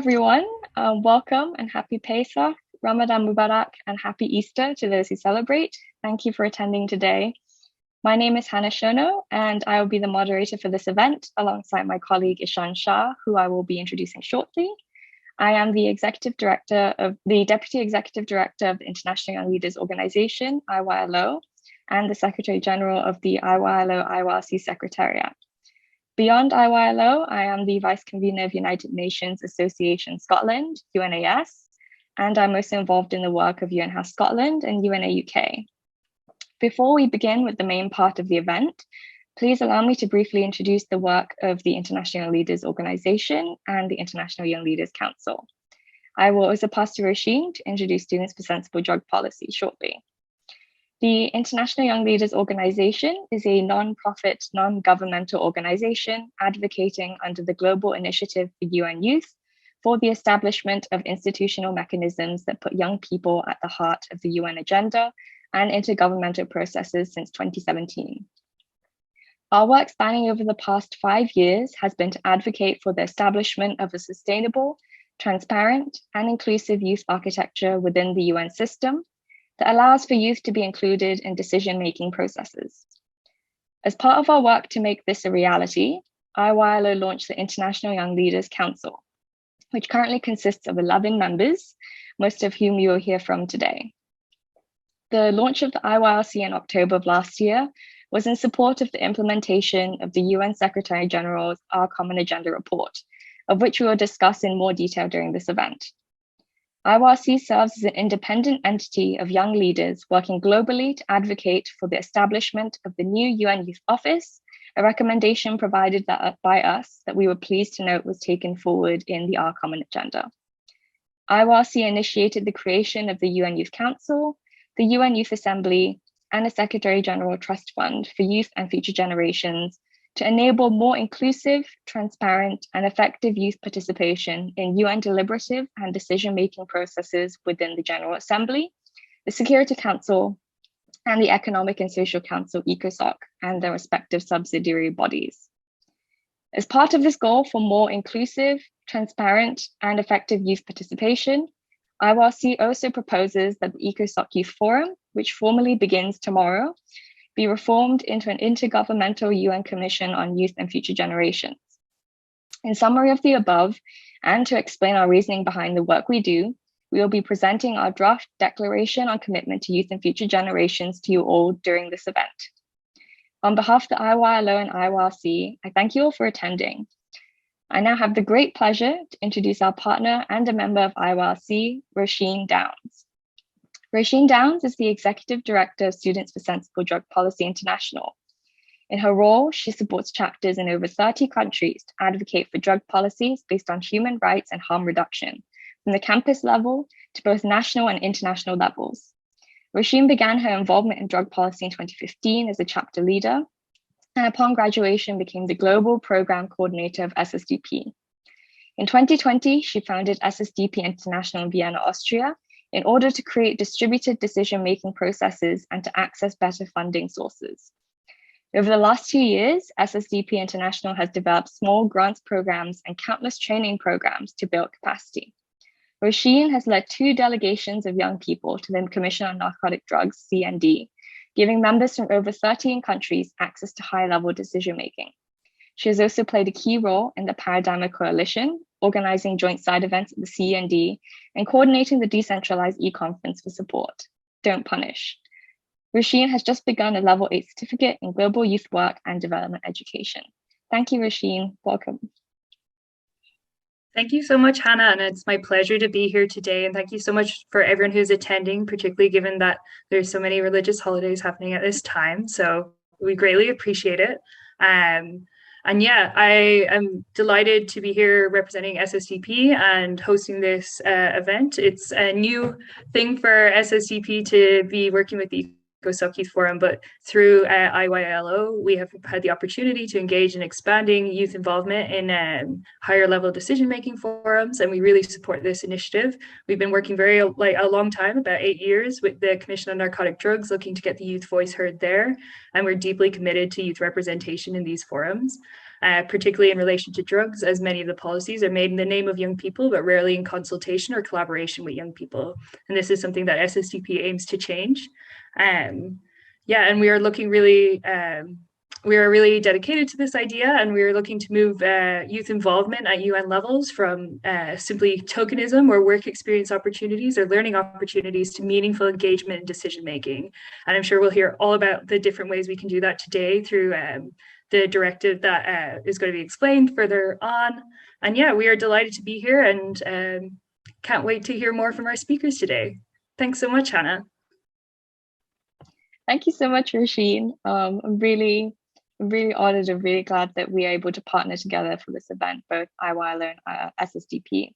everyone. Welcome and happy Pesach, Ramadan Mubarak, and happy Easter to those who celebrate. Thank you for attending today. My name is Hannah Shono, and I will be the moderator for this event alongside my colleague Ishan Shah, who I will be introducing shortly. I am the Deputy Executive Director of the International Young Leaders Organization, IYLO, and the Secretary General of the IYLO IYLC Secretariat. Beyond IYLO, I am the Vice Convener of United Nations Association Scotland, UNAS, and I'm also involved in the work of UN House Scotland and UNA UK. Before we begin with the main part of the event, please allow me to briefly introduce the work of the International Young Leaders Organization and the International Young Leaders Council. I will also pass to Roisin to introduce Students for Sensible Drug Policy shortly. The International Young Leaders Organization is a non-profit, non-governmental organization advocating under the Global Initiative for UN Youth for the establishment of institutional mechanisms that put young people at the heart of the UN agenda and intergovernmental processes since 2017. Our work spanning over the past 5 years has been to advocate for the establishment of a sustainable, transparent, and inclusive youth architecture within the UN system that allows for youth to be included in decision-making processes. As part of our work to make this a reality, IYLO launched the International Young Leaders Council, which currently consists of 11 members, most of whom you will hear from today. The launch of the IYLC in October of last year was in support of the implementation of the UN Secretary General's Our Common Agenda report, of which we will discuss in more detail during this event. IYLC serves as an independent entity of young leaders working globally to advocate for the establishment of the new UN Youth Office, a recommendation provided by us that we were pleased to note was taken forward in the Our Common Agenda. IYLC initiated the creation of the UN Youth Council, the UN Youth Assembly, and a Secretary General Trust Fund for youth and future generations to enable more inclusive, transparent, and effective youth participation in UN deliberative and decision-making processes within the General Assembly, the Security Council, and the Economic and Social Council, ECOSOC, and their respective subsidiary bodies. As part of this goal for more inclusive, transparent, and effective youth participation, IYLC also proposes that the ECOSOC Youth Forum, which formally begins tomorrow, be reformed into an intergovernmental UN Commission on Youth and Future Generations. In summary of the above, and to explain our reasoning behind the work we do, we will be presenting our draft declaration on commitment to youth and future generations to you all during this event. On behalf of the IYLO and IYLC, I thank you all for attending. I now have the great pleasure to introduce our partner and a member of IYLC, Roisin Downs. Roisin Downs is the Executive Director of Students for Sensible Drug Policy International. In her role, she supports chapters in over 30 countries to advocate for drug policies based on human rights and harm reduction, from the campus level to both national and international levels. Roisin began her involvement in drug policy in 2015 as a chapter leader, and upon graduation became the Global Program Coordinator of SSDP. In 2020, she founded SSDP International in Vienna, Austria, in order to create distributed decision-making processes and to access better funding sources. Over the last 2 years, SSDP International has developed small grants programs and countless training programs to build capacity. Roisin has led 2 delegations of young people to the Commission on Narcotic Drugs, CND, giving members from over 13 countries access to high-level decision-making. She has also played a key role in the Paradigm Coalition, organizing joint side events at the CND, and coordinating the decentralized e-conference for support. Don't punish. Roisin has just begun a level 8 certificate in global youth work and development education. Thank you, Roisin. Welcome. Thank you so much, Hannah, and it's my pleasure to be here today. And thank you so much for everyone who's attending, particularly given that there's so many religious holidays happening at this time. So we greatly appreciate it. And yeah, I am delighted to be here representing SSDP and hosting this event. It's a new thing for SSDP to be working with the ECOSOC Youth Forum, but through IYLO, we have had the opportunity to engage in expanding youth involvement in higher level decision-making forums, and we really support this initiative. We've been working a long time, about 8 years, with the Commission on Narcotic Drugs, looking to get the youth voice heard there, and we're deeply committed to youth representation in these forums. particularly in relation to drugs, as many of the policies are made in the name of young people, but rarely in consultation or collaboration with young people. And this is something that SSDP aims to change. Yeah, and we are looking really, we are really dedicated to this idea, and we are looking to move youth involvement at UN levels from simply tokenism or work experience opportunities or learning opportunities to meaningful engagement and decision making. And I'm sure we'll hear all about the different ways we can do that today through the directive that is going to be explained further on. And yeah, we are delighted to be here and can't wait to hear more from our speakers today. Thanks so much, Hannah. Thank you so much, Rasheen. I'm really honored and really glad that we are able to partner together for this event, both IYLO and SSDP.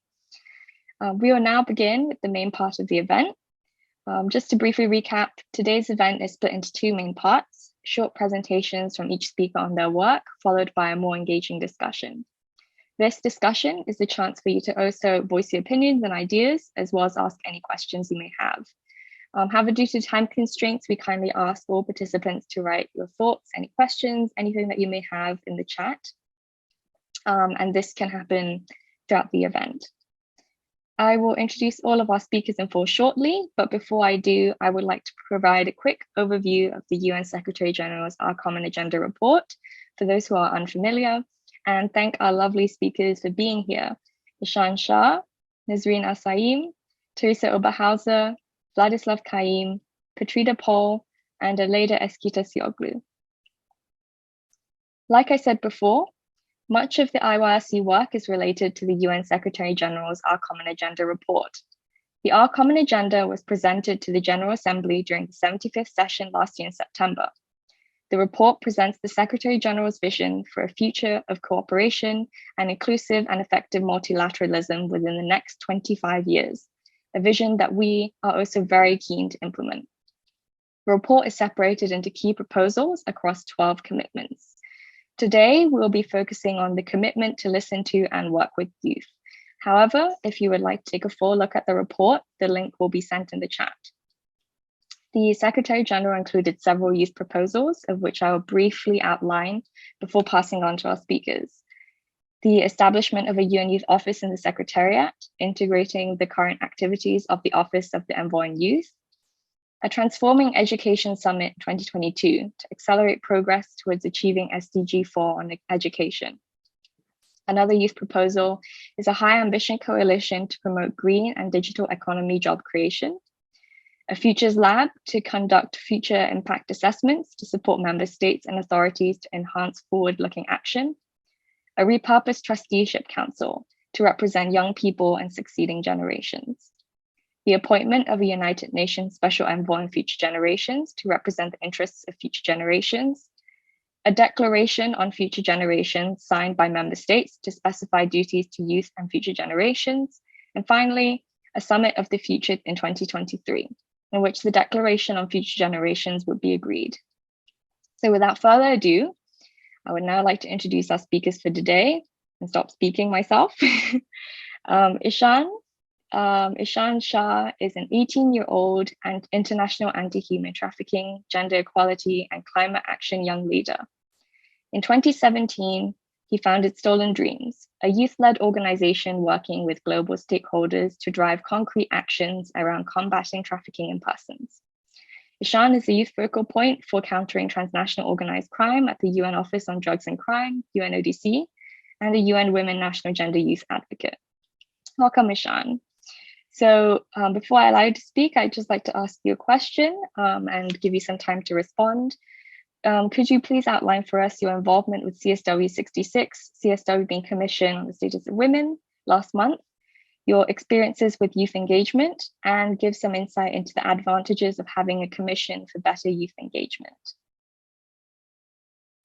We will now begin with the main part of the event. Just to briefly recap, today's event is split into two main parts: short presentations from each speaker on their work, followed by a more engaging discussion. This discussion is the chance for you to also voice your opinions and ideas, as well as ask any questions you may have. However, due to time constraints, we kindly ask all participants to write your thoughts, any questions, anything that you may have in the chat. And this can happen throughout the event. I will introduce all of our speakers in full shortly, but before I do, I would like to provide a quick overview of the UN Secretary General's Our Common Agenda report for those who are unfamiliar, and thank our lovely speakers for being here: Ishan Shah, Nazreen Asaim, Teresa Oberhauser, Vladislav Kaim, Petrida Paul, and Aleida Eskita-Sioglu. Like I said before, much of the IYLC work is related to the UN Secretary General's Our Common Agenda report. The Our Common Agenda was presented to the General Assembly during the 75th session last year in September. The report presents the Secretary General's vision for a future of cooperation and inclusive and effective multilateralism within the next 25 years. A vision that we are also very keen to implement. The report is separated into key proposals across 12 commitments. Today, we'll be focusing on the commitment to listen to and work with youth. However, if you would like to take a full look at the report, the link will be sent in the chat. The Secretary General included several youth proposals, of which I will briefly outline before passing on to our speakers. The establishment of a UN Youth Office in the Secretariat, integrating the current activities of the Office of the Envoy on Youth. A Transforming Education Summit 2022 to accelerate progress towards achieving SDG 4 on education. Another youth proposal is a high ambition coalition to promote green and digital economy job creation. A Futures Lab to conduct future impact assessments to support member states and authorities to enhance forward-looking action. A repurposed trusteeship council to represent young people and succeeding generations. The appointment of a United Nations Special Envoy on Future Generations to represent the interests of future generations. A declaration on future generations signed by member states to specify duties to youth and future generations. And finally, a Summit of the Future in 2023, in which the declaration on future generations would be agreed. So without further ado, I would now like to introduce our speakers for today and stop speaking myself. Ishan Shah is an 18-year-old and international anti-human trafficking, gender equality, and climate action young leader. In 2017, he founded Stolen Dreams, a youth-led organization working with global stakeholders to drive concrete actions around combating trafficking in persons. Ishan is the youth focal point for countering transnational organized crime at the UN Office on Drugs and Crime, UNODC, and the UN Women National Gender Youth Advocate. Welcome, Ishan. So before I allow you to speak, I'd just like to ask you a question and give you some time to respond. Could you please outline for us your involvement with CSW 66, CSW being Commission on the Status of Women last month, your experiences with youth engagement, and give some insight into the advantages of having a commission for better youth engagement?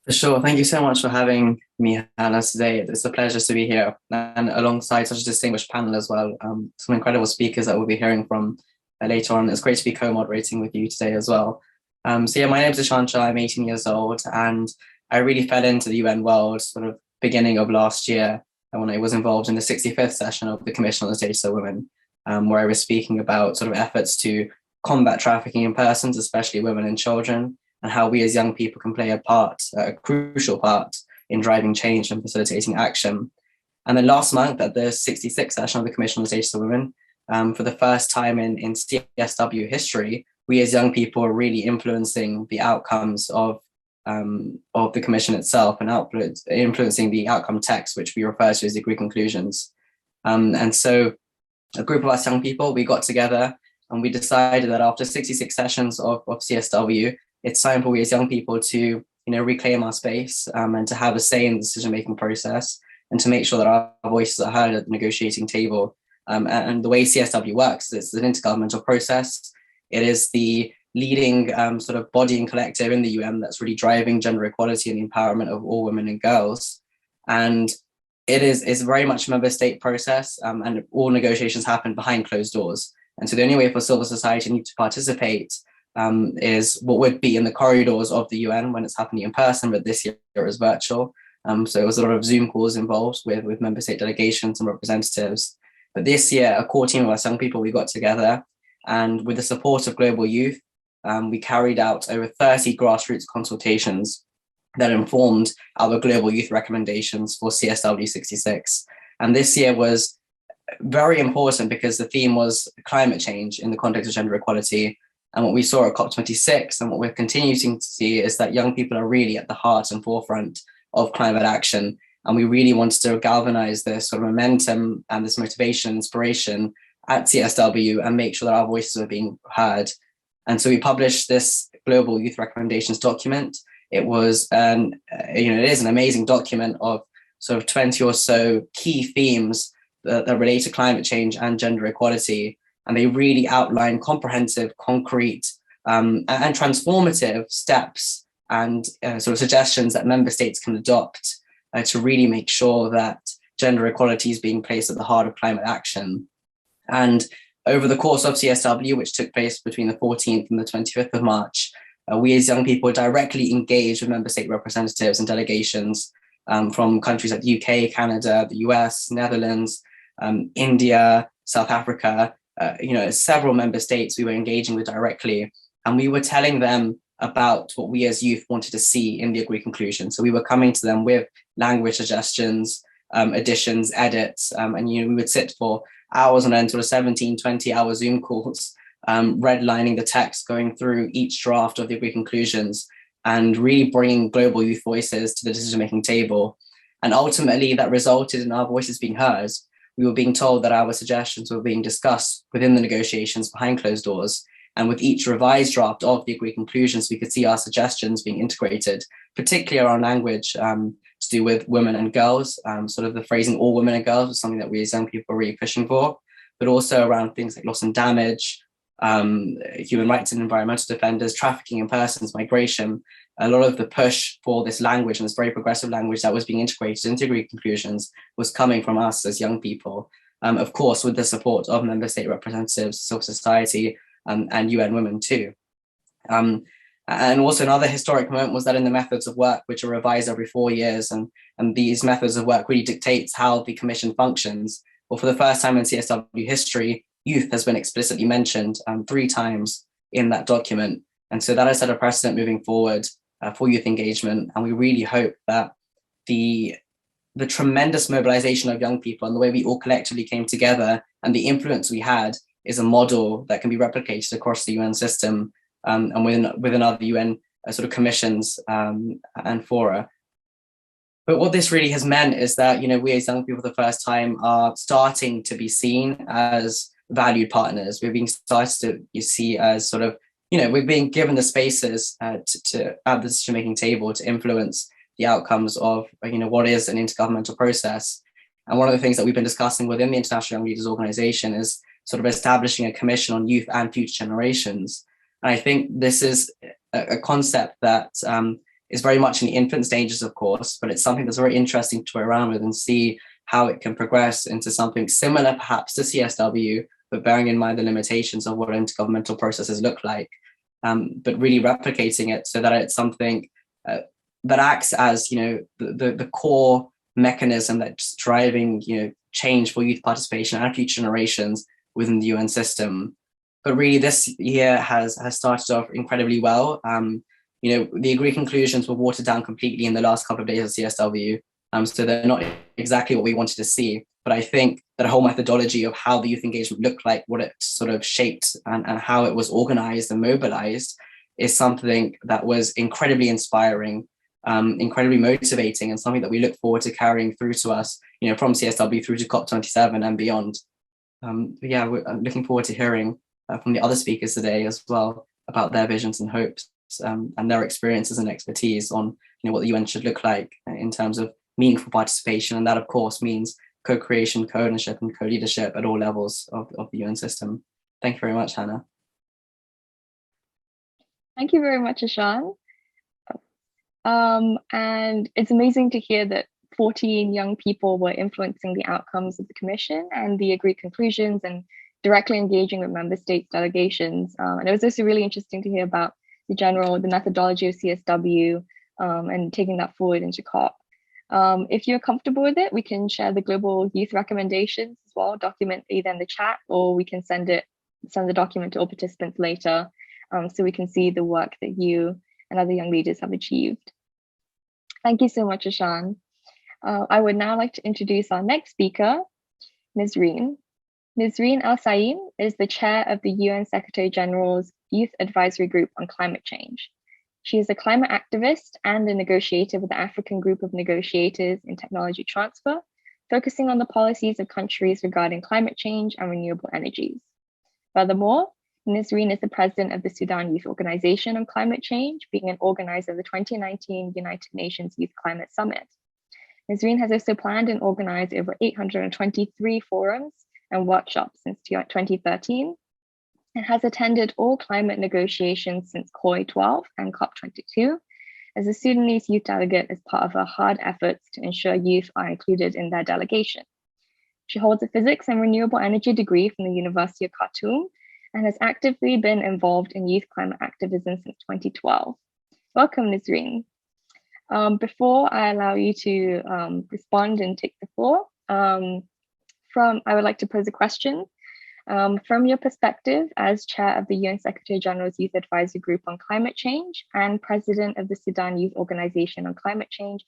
For sure. Thank you so much for having me, Hannah, today. It's a pleasure to be here and alongside such a distinguished panel as well. Some incredible speakers that we'll be hearing from later on. It's great to be co-moderating with you today as well. So yeah, my name is Ishan Shah. I'm 18 years old, and I really fell into the UN world sort of beginning of last year when I was involved in the 65th session of the Commission on the Status of Women, where I was speaking about sort of efforts to combat trafficking in persons, especially women and children, and how we as young people can play a part, a crucial part in driving change and facilitating action. And then last month at the 66th session of the Commission on the Status of Women, for the first time in CSW history, we as young people are really influencing the outcomes of the Commission itself and influencing the outcome text, which we refer to as the agreed conclusions. And so a group of us young people, we got together and we decided that after 66 sessions of CSW, it's time for we as young people to reclaim our space and to have a say in the decision-making process and to make sure that our voices are heard at the negotiating table. And the way CSW works, it's an intergovernmental process. It is the leading sort of body and collective in the UN that's really driving gender equality and the empowerment of all women and girls. And it's very much a member state process, and all negotiations happen behind closed doors. And so the only way for civil society to participate is what would be in the corridors of the UN when it's happening in person, but this year it was virtual. So there was a lot of Zoom calls involved with member state delegations and representatives. But this year, a core team of us young people, we got together, and with the support of Global Youth, we carried out over 30 grassroots consultations that informed our Global Youth recommendations for CSW 66. And this year was very important because the theme was climate change in the context of gender equality. And what we saw at COP26 and what we're continuing to see is that young people are really at the heart and forefront of climate action. And we really wanted to galvanize this sort of momentum and this motivation, inspiration at CSW and make sure that our voices are being heard. And so we published this Global Youth Recommendations document. It was it is an amazing document of sort of 20 or so key themes that relate to climate change and gender equality. And they really outline comprehensive, concrete, and transformative steps and sort of suggestions that member states can adopt to really make sure that gender equality is being placed at the heart of climate action. And over the course of CSW, which took place between the 14th and the 25th of March, we as young people directly engaged with member state representatives and delegations from countries like the UK, Canada, the US, Netherlands, India, South Africa, several member states we were engaging with directly. And we were telling them about what we as youth wanted to see in the agreed conclusion. So we were coming to them with language suggestions, additions, edits, and we would sit for hours on end, sort of 17, 20-hour Zoom calls, redlining the text, going through each draft of the agreed conclusions, and really bringing global youth voices to the decision-making table. And ultimately, that resulted in our voices being heard. We were being told that our suggestions were being discussed within the negotiations behind closed doors. And with each revised draft of the agreed conclusions, we could see our suggestions being integrated, particularly around language to do with women and girls. Sort of the phrasing all women and girls was something that we as young people are really pushing for, but also around things like loss and damage, human rights and environmental defenders, trafficking in persons, migration. A lot of the push for this language and this very progressive language that was being integrated into agreed conclusions was coming from us as young people, of course, with the support of member state representatives, civil society, and UN Women too. And also another historic moment was that in the methods of work, which are revised every 4 years, and these methods of work really dictates how the Commission functions. Well, for the first time in CSW history, youth has been explicitly mentioned 3 times in that document. And so that has set a precedent moving forward for youth engagement. And we really hope that the tremendous mobilization of young people and the way we all collectively came together and the influence we had is a model that can be replicated across the UN system and within other UN sort of commissions and fora. But what this really has meant is that, we as young people for the first time are starting to be seen as valued partners. We're being started to see as sort of, we're being given the spaces to at the decision-making table to influence the outcomes of, what is an intergovernmental process. And one of the things that we've been discussing within the International Young Leaders Organization is sort of establishing a commission on youth and future generations. And I think this is a concept that is very much in the infant stages, of course, but it's something that's very interesting to play around with and see how it can progress into something similar perhaps to CSW, but bearing in mind the limitations of what intergovernmental processes look like, but really replicating it so that it's something that acts as, the core mechanism that's driving, change for youth participation and future generations within the UN system. But really this year has started off incredibly well. the agreed conclusions were watered down completely in the last couple of days of CSW. So they're not exactly what we wanted to see. But I think that whole methodology of how the youth engagement looked like, what it sort of shaped and how it was organized and mobilized is something that was incredibly inspiring, incredibly motivating, and something that we look forward to carrying through to us, from CSW through to COP27 and beyond. I'm looking forward to hearing from the other speakers today as well about their visions and hopes and their experiences and expertise on what the UN should look like in terms of meaningful participation. And that, of course, means co-creation, co-ownership, and co-leadership at all levels of the UN system. Thank you very much, Hannah. Thank you very much, Ishan. And it's amazing to hear that 14 young people were influencing the outcomes of the Commission and the agreed conclusions and directly engaging with member states delegations. And it was also really interesting to hear about the methodology of CSW and taking that forward into COP. If you're comfortable with it, we can share the global youth recommendations as well, document either in the chat, or we can send the document to all participants later so we can see the work that you and other young leaders have achieved. Thank you so much, Ishan. I would now like to introduce our next speaker, Ms. Reen. Ms. Reen Al-Saim is the chair of the UN Secretary General's Youth Advisory Group on Climate Change. She is a climate activist and a negotiator with the African Group of Negotiators in Technology Transfer, focusing on the policies of countries regarding climate change and renewable energies. Furthermore, Ms. Reen is the president of the Sudan Youth Organization on Climate Change, being an organizer of the 2019 United Nations Youth Climate Summit. Ms. Reen has also planned and organized over 823 forums and workshops since 2013, and has attended all climate negotiations since COI 12 and COP22 as a Sudanese youth delegate as part of her hard efforts to ensure youth are included in their delegation. She holds a physics and renewable energy degree from the University of Khartoum and has actively been involved in youth climate activism since 2012. Welcome, Ms. Reen. Before I allow you to respond and take the floor, I would like to pose a question. From your perspective as chair of the UN Secretary General's Youth Advisory Group on Climate Change and president of the Sudan Youth Organization on Climate Change,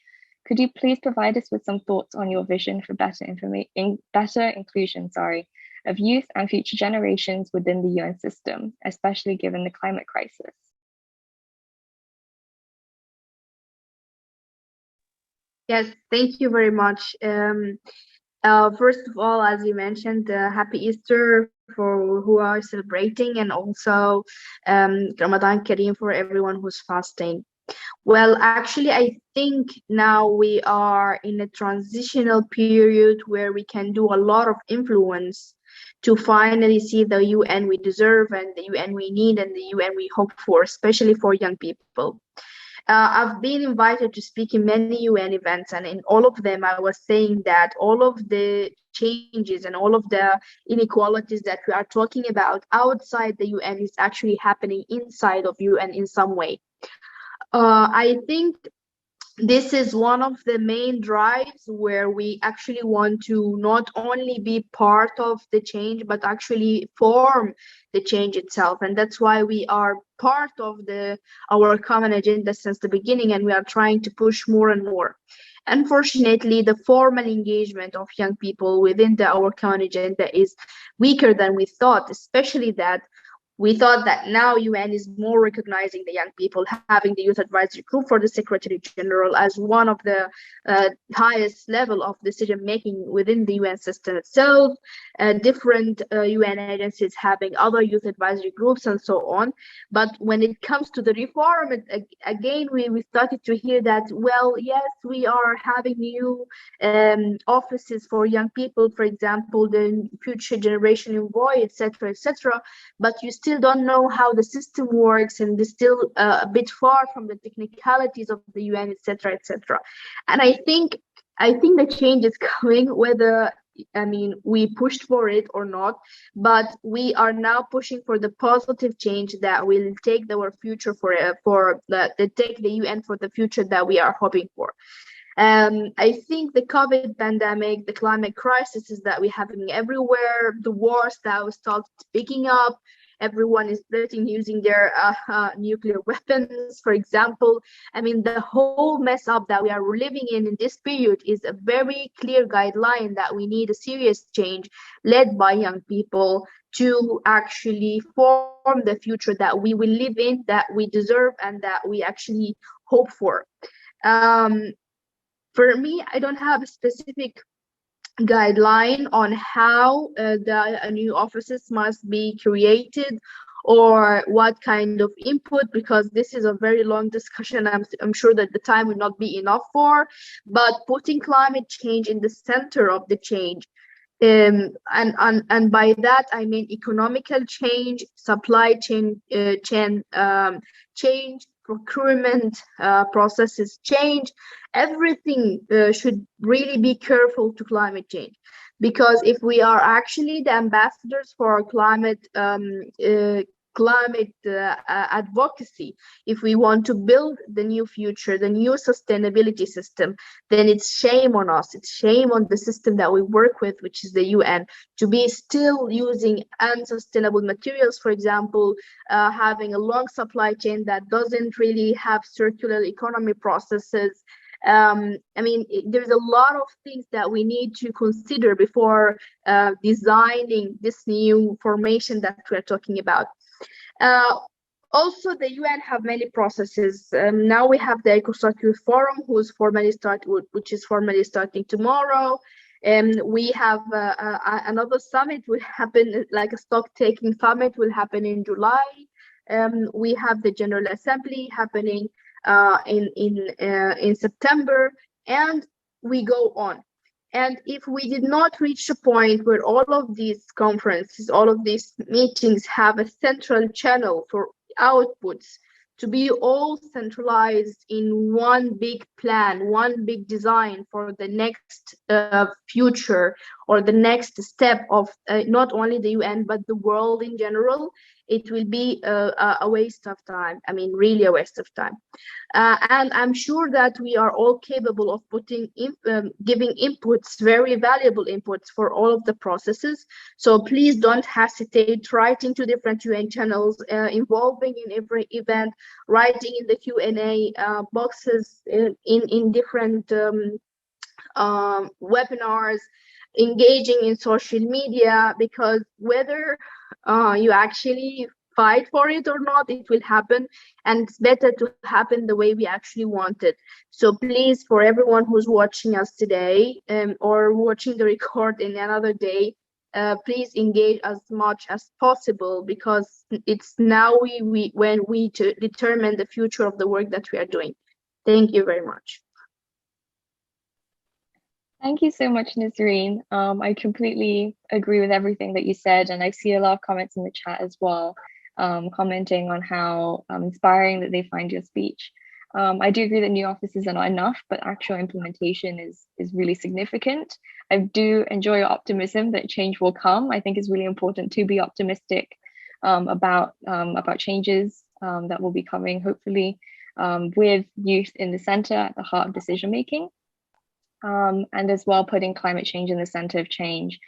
could you please provide us with some thoughts on your vision for better inclusion of youth and future generations within the UN system, especially given the climate crisis? Yes, thank you very much. First of all, as you mentioned, Happy Easter for who are celebrating, and also Ramadan Kareem for everyone who's fasting. Well, actually, I think now we are in a transitional period where we can do a lot of influence to finally see the UN we deserve and the UN we need and the UN we hope for, especially for young people. I've been invited to speak in many UN events, and in all of them, I was saying that all of the changes and all of the inequalities that we are talking about outside the UN is actually happening inside of UN in some way. I think this is one of the main drives where we actually want to not only be part of the change, but actually form the change itself. And that's why we are part of our common agenda since the beginning, and we are trying to push more and more. Unfortunately, the formal engagement of young people within our common agenda is weaker than we thought, especially that we thought that now UN is more recognizing the young people, having the Youth Advisory Group for the Secretary General as one of the highest level of decision making within the UN system itself, different UN agencies having other youth advisory groups and so on. But when it comes to the reform, again, we started to hear that, well, yes, we are having new offices for young people, for example, the Future Generation Envoy, etc., but you still don't know how the system works, and they're still a bit far from the technicalities of the UN, etc. And I think the change is coming, whether we pushed for it or not, but we are now pushing for the positive change that will take our future take the UN for the future that we are hoping for. I think the COVID pandemic, the climate crisis that we're having everywhere, the wars that we start picking up, everyone is threatening using their nuclear weapons, for example. I mean, the whole mess up that we are living in this period is a very clear guideline that we need a serious change led by young people to actually form the future that we will live in, that we deserve, and that we actually hope for. For me, I don't have a specific guideline on how the new offices must be created or what kind of input, because this is a very long discussion. I'm sure that the time will not be enough for, but putting climate change in the center of the change, and by that I mean economical change, supply chain change, procurement processes change. Everything should really be careful to climate change, because if we are actually the ambassadors for climate advocacy, if we want to build the new future, the new sustainability system, then it's shame on us, it's shame on the system that we work with, which is the UN, to be still using unsustainable materials, for example, having a long supply chain that doesn't really have circular economy processes. I mean, there's a lot of things that we need to consider before designing this new formation that we're talking about. Also, the UN have many processes. Now we have the ECOSOC Youth Forum, which is formally starting tomorrow. We have another summit will happen, like a stock-taking summit will happen in July. We have the General Assembly happening in September, and we go on. And if we did not reach a point where all of these conferences, all of these meetings have a central channel for outputs to be all centralized in one big plan, one big design for the next future or the next step of not only the UN, but the world in general, it will be a waste of time. I mean, really a waste of time. And I'm sure that we are all capable of giving inputs, very valuable inputs for all of the processes. So please don't hesitate, writing to different UN channels, involving in every event, writing in the Q&A boxes in different webinars, engaging in social media, because whether you actually fight for it or not, it will happen, and it's better to happen the way we actually want it. So please, for everyone who's watching us today or watching the record in another day, please engage as much as possible, because it's now when we determine the future of the work that we are doing. Thank you very much. Thank you so much, Nazreen. I completely agree with everything that you said, and I see a lot of comments in the chat as well, commenting on how inspiring that they find your speech. I do agree that new offices are not enough, but actual implementation is really significant. I do enjoy your optimism that change will come. I think it's really important to be optimistic about changes that will be coming, hopefully, with youth in the center, at the heart of decision making. And as well putting climate change in the center of change,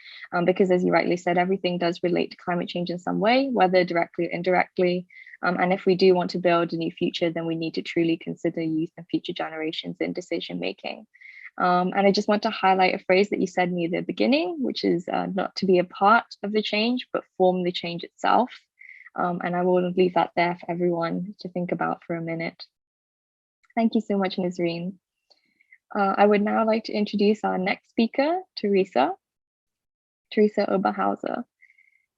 because as you rightly said, everything does relate to climate change in some way, whether directly or indirectly. And if we do want to build a new future, then we need to truly consider youth and future generations in decision making. And I just want to highlight a phrase that you said near the beginning, which is not to be a part of the change, but form the change itself. And I will leave that there for everyone to think about for a minute. Thank you so much, Nazreen. I would now like to introduce our next speaker, Teresa Oberhauser.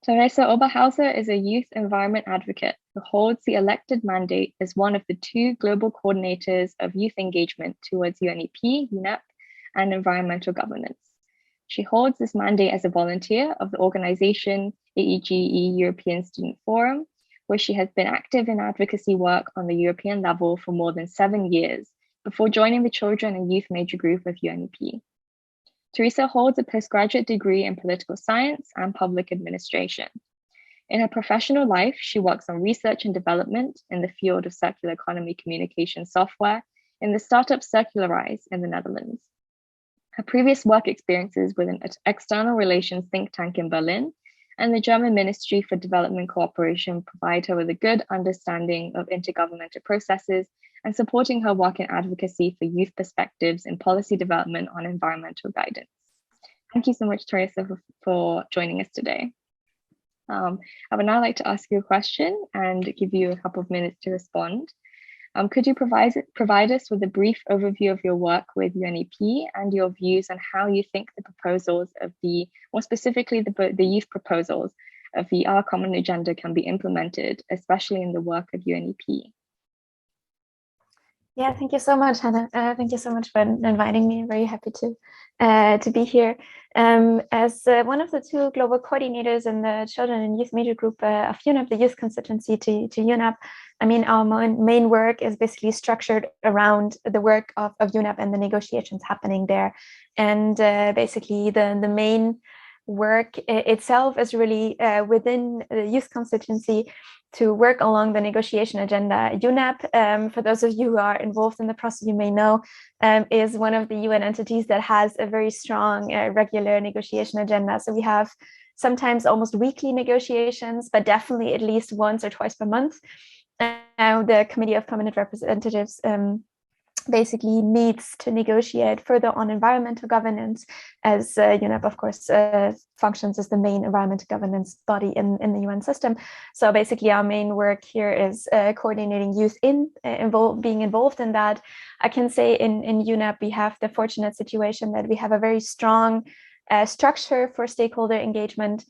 Teresa Oberhauser is a youth environment advocate who holds the elected mandate as one of the 2 global coordinators of youth engagement towards UNEP, UNEP, and environmental governance. She holds this mandate as a volunteer of the organization AEGE European Student Forum, where she has been active in advocacy work on the European level for more than 7 years, before joining the Children and Youth Major Group of UNEP. Teresa holds a postgraduate degree in political science and public administration. In her professional life, she works on research and development in the field of circular economy communication software in the startup Circularize in the Netherlands. Her previous work experiences with an external relations think tank in Berlin and the German Ministry for Development Cooperation provide her with a good understanding of intergovernmental processes and supporting her work in advocacy for youth perspectives in policy development on environmental guidance. Thank you so much, Teresa, for joining us today. I would now like to ask you a question and give you a couple of minutes to respond. Could you provide us with a brief overview of your work with UNEP and your views on how you think the proposals of more specifically the youth proposals of the Our Common Agenda can be implemented, especially in the work of UNEP? Yeah, thank you so much, Hannah. Thank you so much for inviting me. I'm very happy to be here. As one of the two global coordinators in the Children and Youth Major Group of UNEP, the youth constituency to UNEP, I mean, our main work is basically structured around the work of UNEP and the negotiations happening there. And basically the main work itself is really within the youth constituency to work along the negotiation agenda. UNEP, for those of you who are involved in the process, you may know, is one of the UN entities that has a very strong regular negotiation agenda. So we have sometimes almost weekly negotiations, but definitely at least once or twice per month. The Committee of Permanent Representatives basically meets to negotiate further on environmental governance, as UNEP, of course, functions as the main environmental governance body in the UN system. So basically our main work here is coordinating youth being involved in that. I can say in UNEP, we have the fortunate situation that we have a very strong structure for stakeholder engagement,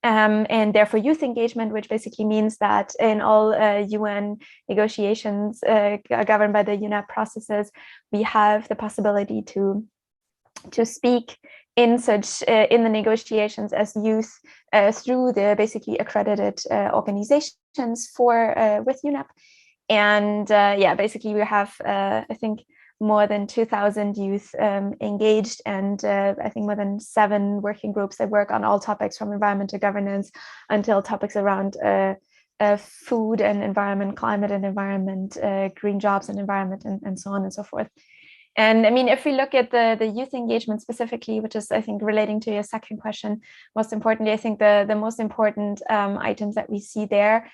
and therefore youth engagement, which basically means that in all UN negotiations governed by the UNEP processes, we have the possibility to speak in the negotiations as youth through the basically accredited organizations with UNEP. And yeah, basically we have I think more than 2,000 youth engaged, and I think more than 7 working groups that work on all topics from environmental governance until topics around food and environment, climate and environment, green jobs and environment, and so on and so forth. And I mean, if we look at the youth engagement specifically, which is, I think, relating to your second question, most importantly, I think the most important items that we see there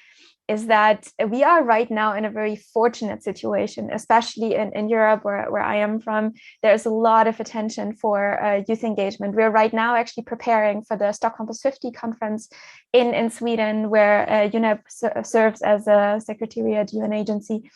is that we are right now in a very fortunate situation, especially in Europe, where I am from. There's a lot of attention for youth engagement. We're right now actually preparing for the Stockholm Plus 50 conference in Sweden, where UNEP serves as a secretariat UN agency,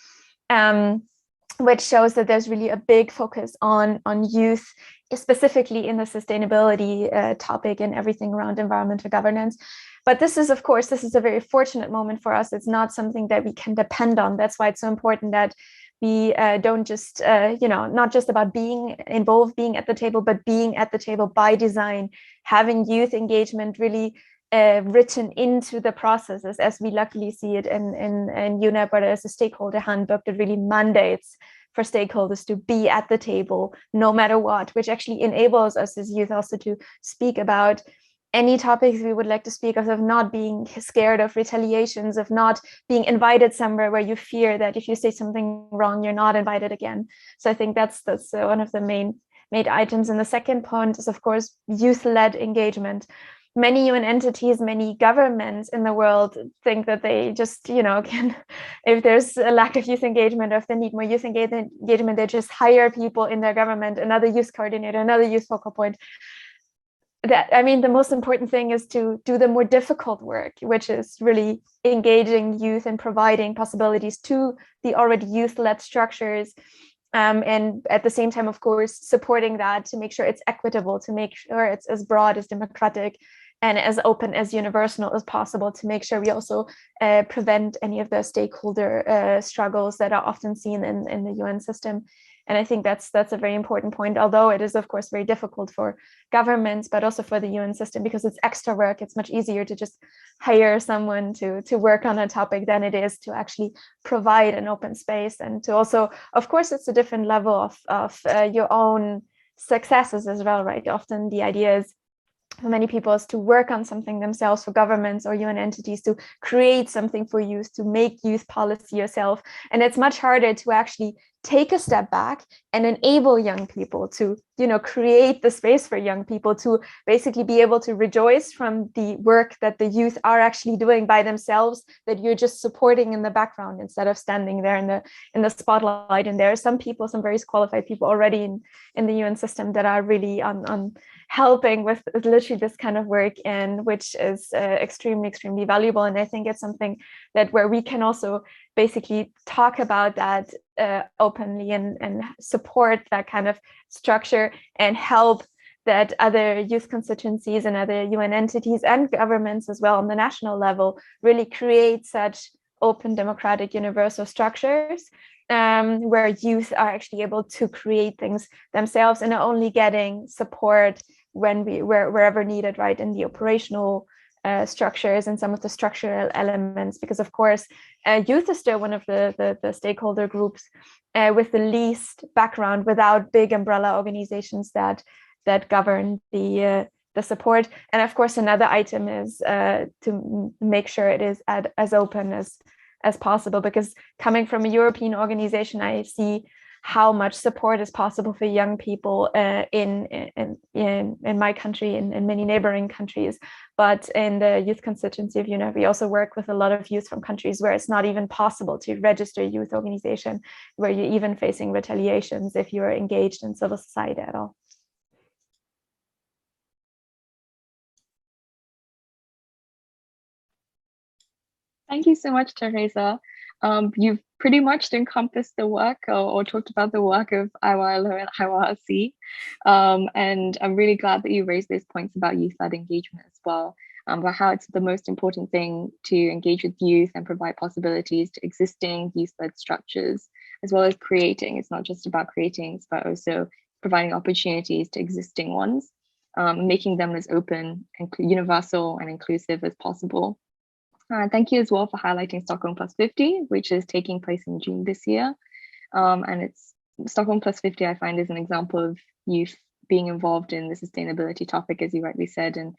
which shows that there's really a big focus on youth, specifically in the sustainability topic and everything around environmental governance. But this is, of course, this is a very fortunate moment for us. It's not something that we can depend on. That's why it's so important that we don't just, not just about being involved, being at the table, but being at the table by design, having youth engagement really written into the processes, as we luckily see it in UNEP, where there's a stakeholder handbook that really mandates for stakeholders to be at the table no matter what, which actually enables us as youth also to speak about any topics we would like to speak of not being scared of retaliations, of not being invited somewhere where you fear that if you say something wrong, you're not invited again. So I think that's one of the main items. And the second point is, of course, youth-led engagement. Many UN entities, many governments in the world think that they just, can, if there's a lack of youth engagement, or if they need more youth engagement, they just hire people in their government, another youth coordinator, another youth focal point. The most important thing is to do the more difficult work, which is really engaging youth and providing possibilities to the already youth-led structures. And at the same time, of course, supporting that to make sure it's equitable, to make sure it's as broad, as democratic, and as open, as universal as possible, to make sure we also prevent any of the stakeholder struggles that are often seen in the UN system. And I think that's a very important point, although it is, of course, very difficult for governments, but also for the UN system, because it's extra work. It's much easier to just hire someone to work on a topic than it is to actually provide an open space. And to also, of course, it's a different level of your own successes as well, right? Often the idea is, for many people, is to work on something themselves, for governments or UN entities to create something for youth, to make youth policy yourself. And it's much harder to actually take a step back and enable young people to, create the space for young people to basically be able to rejoice from the work that the youth are actually doing by themselves, that you're just supporting in the background instead of standing there in the spotlight. And there are some very qualified people already in the UN system that are really on helping with literally this kind of work, and which is extremely valuable. And I think it's something that where we can also basically talk about that openly and support that kind of structure and help that other youth constituencies and other UN entities and governments as well on the national level really create such open, democratic, universal structures where youth are actually able to create things themselves and are only getting support wherever needed, right, in the operational structures and some of the structural elements, because of course youth is still one of the stakeholder groups with the least background, without big umbrella organizations that govern the support. And of course another item is to make sure it is as open as possible, because coming from a European organization, I see how much support is possible for young people in my country and in many neighboring countries. But in the youth constituency of UNEP, we also work with a lot of youth from countries where it's not even possible to register a youth organization, where you're even facing retaliations if you're engaged in civil society at all. Thank you so much, Teresa. You've pretty much encompassed the work or talked about the work of IYLO and IYLC. And I'm really glad that you raised those points about youth-led engagement as well, about how it's the most important thing to engage with youth and provide possibilities to existing youth-led structures, as well as creating. It's not just about creating, but also providing opportunities to existing ones, making them as open and universal and inclusive as possible. Thank you as well for highlighting Stockholm Plus 50, which is taking place in June this year. And it's Stockholm Plus 50, I find, is an example of youth being involved in the sustainability topic, as you rightly said. And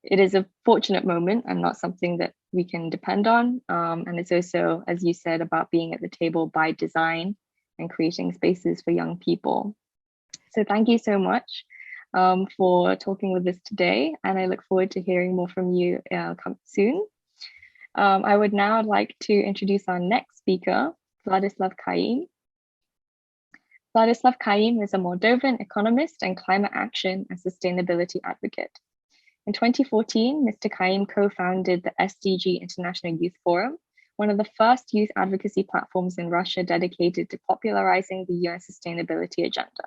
it is a fortunate moment and not something that we can depend on. And it's also, as you said, about being at the table by design and creating spaces for young people. So thank you so much for talking with us today. And I look forward to hearing more from you soon. I would now like to introduce our next speaker, Vladislav Kaim. Vladislav Kaim is a Moldovan economist and climate action and sustainability advocate. In 2014, Mr. Kaim co-founded the SDG International Youth Forum, one of the first youth advocacy platforms in Russia dedicated to popularizing the UN sustainability agenda.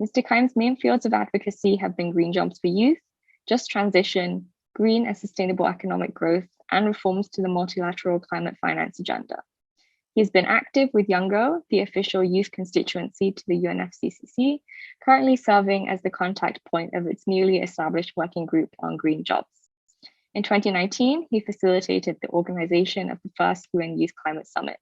Mr. Kaim's main fields of advocacy have been green jobs for youth, just transition, green and sustainable economic growth, and reforms to the multilateral climate finance agenda. He's been active with Youngo, the official youth constituency to the UNFCCC, currently serving as the contact point of its newly established working group on green jobs. In 2019, he facilitated the organization of the first UN Youth Climate Summit.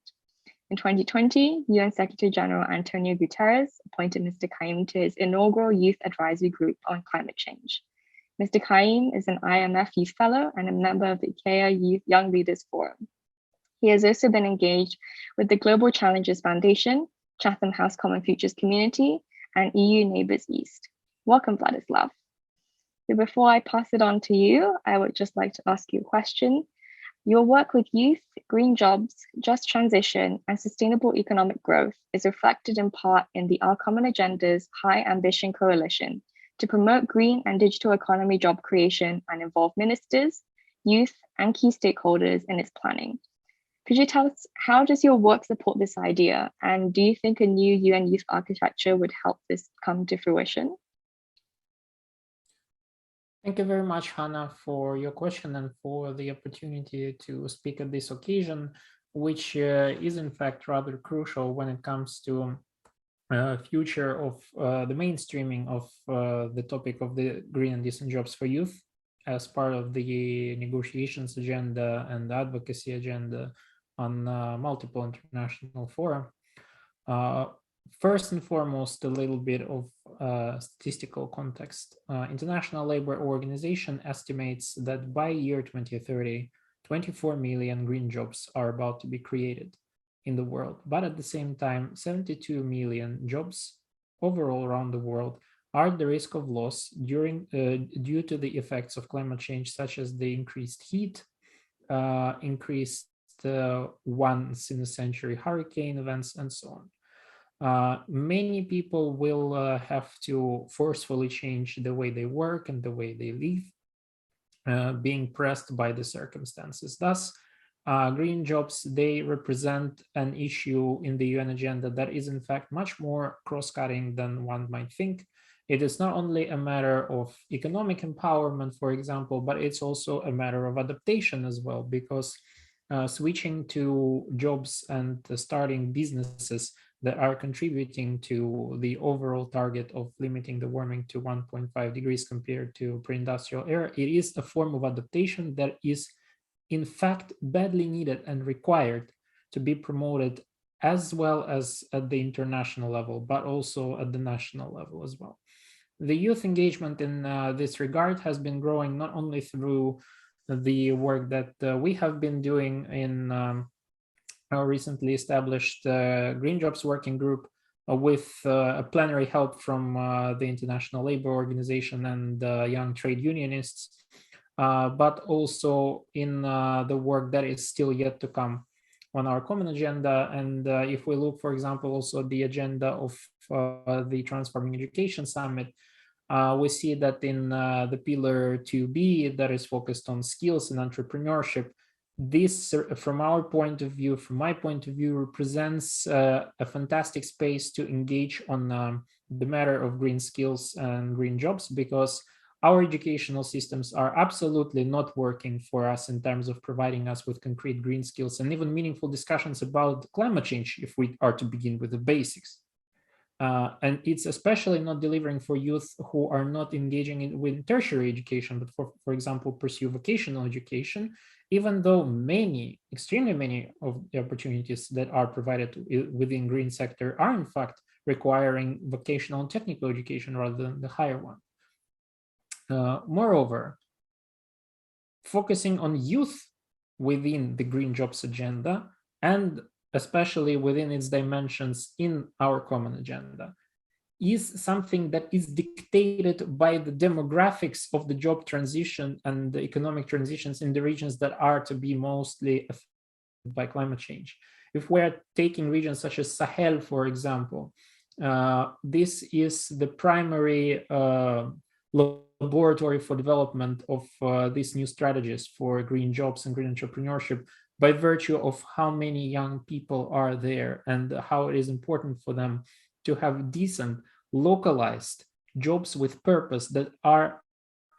In 2020, UN Secretary General Antonio Guterres appointed Mr. Kaim to his inaugural Youth Advisory Group on Climate Change. Mr. Kaim is an IMF Youth Fellow and a member of the IKEA Youth Young Leaders Forum. He has also been engaged with the Global Challenges Foundation, Chatham House Common Futures Community, and EU Neighbours East. Welcome, Vladislav. So before I pass it on to you, I would just like to ask you a question. Your work with youth, green jobs, just transition, and sustainable economic growth is reflected in part in the Our Common Agenda's High Ambition Coalition to promote green and digital economy job creation and involve ministers, youth, and key stakeholders in its planning. Could you tell us, how does your work support this idea? And do you think a new UN youth architecture would help this come to fruition? Thank you very much, Hannah, for your question and for the opportunity to speak at this occasion, which is in fact rather crucial when it comes to future of the mainstreaming of the topic of the green and decent jobs for youth as part of the negotiations agenda and advocacy agenda on multiple international fora. First and foremost, a little bit of statistical context. International Labour Organization estimates that by year 2030, 24 million green jobs are about to be created. in the world. But at the same time, 72 million jobs overall around the world are at the risk of loss due to the effects of climate change, such as the increased heat, increased once in a century hurricane events, and so on. Many people will have to forcefully change the way they work and the way they live, being pressed by the circumstances. Thus, green jobs, they represent an issue in the UN agenda that is in fact much more cross-cutting than one might think. It is not only a matter of economic empowerment, for example, but it's also a matter of adaptation as well, because switching to jobs and starting businesses that are contributing to the overall target of limiting the warming to 1.5 degrees compared to pre-industrial era, it is a form of adaptation that is in fact badly needed and required to be promoted as well as at the international level, but also at the national level as well. The youth engagement in this regard has been growing not only through the work that we have been doing in our recently established Green Jobs Working Group with a plenary help from the International Labour Organization and young trade unionists, but also in the work that is still yet to come on our common agenda. And if we look, for example, also the agenda of the Transforming Education Summit, we see that in the pillar 2B that is focused on skills and entrepreneurship, this, from our point of view, from my point of view, represents a fantastic space to engage on the matter of green skills and green jobs, because our educational systems are absolutely not working for us in terms of providing us with concrete green skills and even meaningful discussions about climate change, if we are to begin with the basics. And it's especially not delivering for youth who are not engaging with tertiary education, but for example, pursue vocational education, even though extremely many of the opportunities that are provided within green sector are in fact requiring vocational and technical education rather than the higher one. Moreover, focusing on youth within the green jobs agenda, and especially within its dimensions in our common agenda, is something that is dictated by the demographics of the job transition and the economic transitions in the regions that are to be mostly affected by climate change. If we're taking regions such as Sahel, for example, this is the primary laboratory for development of these new strategies for green jobs and green entrepreneurship, by virtue of how many young people are there and how it is important for them to have decent, localized jobs with purpose that are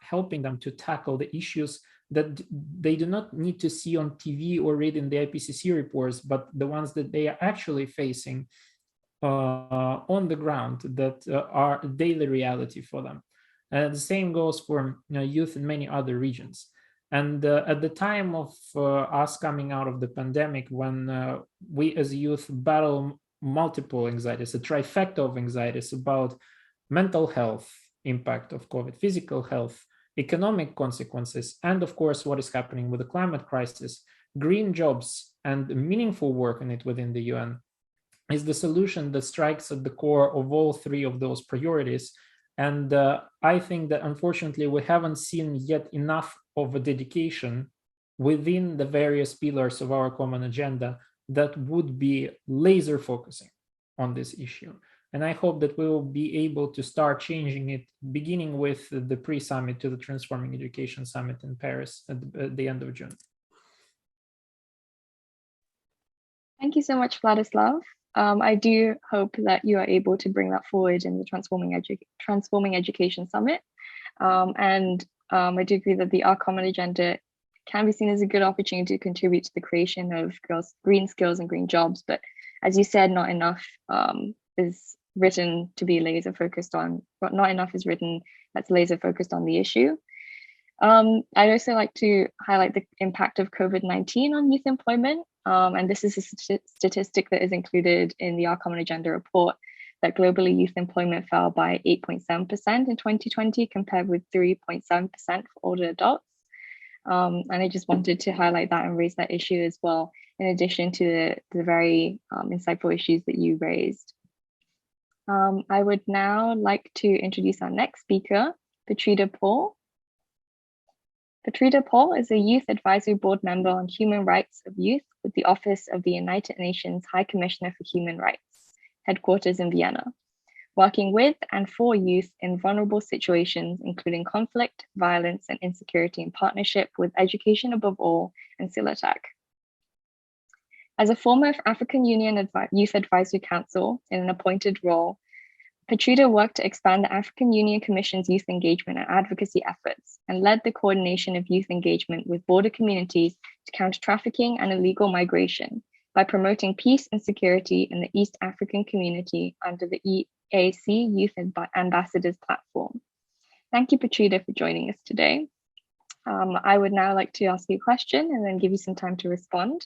helping them to tackle the issues that they do not need to see on TV or read in the IPCC reports, but the ones that they are actually facing on the ground, that are a daily reality for them. The same goes for youth in many other regions. And at the time of us coming out of the pandemic, when we as youth battle multiple anxieties, a trifecta of anxieties about mental health impact of COVID, physical health, economic consequences, and of course, what is happening with the climate crisis, green jobs and meaningful work in it within the UN is the solution that strikes at the core of all three of those priorities. And I think that unfortunately, we haven't seen yet enough of a dedication within the various pillars of our common agenda that would be laser focusing on this issue. And I hope that we will be able to start changing it, beginning with the pre-summit to the Transforming Education Summit in Paris at the end of June. Thank you so much, Vladislav. I do hope that you are able to bring that forward in the Transforming Education Summit. I do agree that our common agenda can be seen as a good opportunity to contribute to the creation of green skills and green jobs. But as you said, not enough is written to be laser focused on, but not enough is written that's laser focused on the issue. I'd also like to highlight the impact of COVID-19 on youth employment. And this is a statistic that is included in the Our Common Agenda report, that globally youth employment fell by 8.7% in 2020 compared with 3.7% for older adults. And I just wanted to highlight that and raise that issue as well, in addition to the very insightful issues that you raised. I would now like to introduce our next speaker, Petrita Paul. Petrita Paul is a Youth Advisory Board member on Human Rights of Youth with the Office of the United Nations High Commissioner for Human Rights, headquarters in Vienna, working with and for youth in vulnerable situations, including conflict, violence, and insecurity in partnership with Education Above All and SILATAC. As a former African Union Youth Advisory Council in an appointed role, Petrita worked to expand the African Union Commission's youth engagement and advocacy efforts and led the coordination of youth engagement with border communities to counter trafficking and illegal migration by promoting peace and security in the East African community under the EAC Youth Ambassadors platform. Thank you, Petrita, for joining us today. I would now like to ask you a question and then give you some time to respond.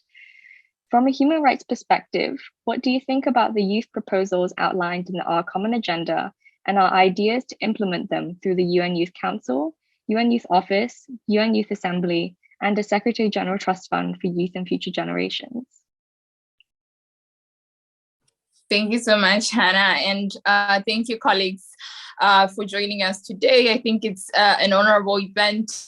From a human rights perspective, what do you think about the youth proposals outlined in Our Common Agenda and our ideas to implement them through the UN Youth Council, UN Youth Office, UN Youth Assembly, and a Secretary General Trust Fund for Youth and Future Generations? Thank you so much, Hannah, and thank you, colleagues, for joining us today. I think it's an honorable event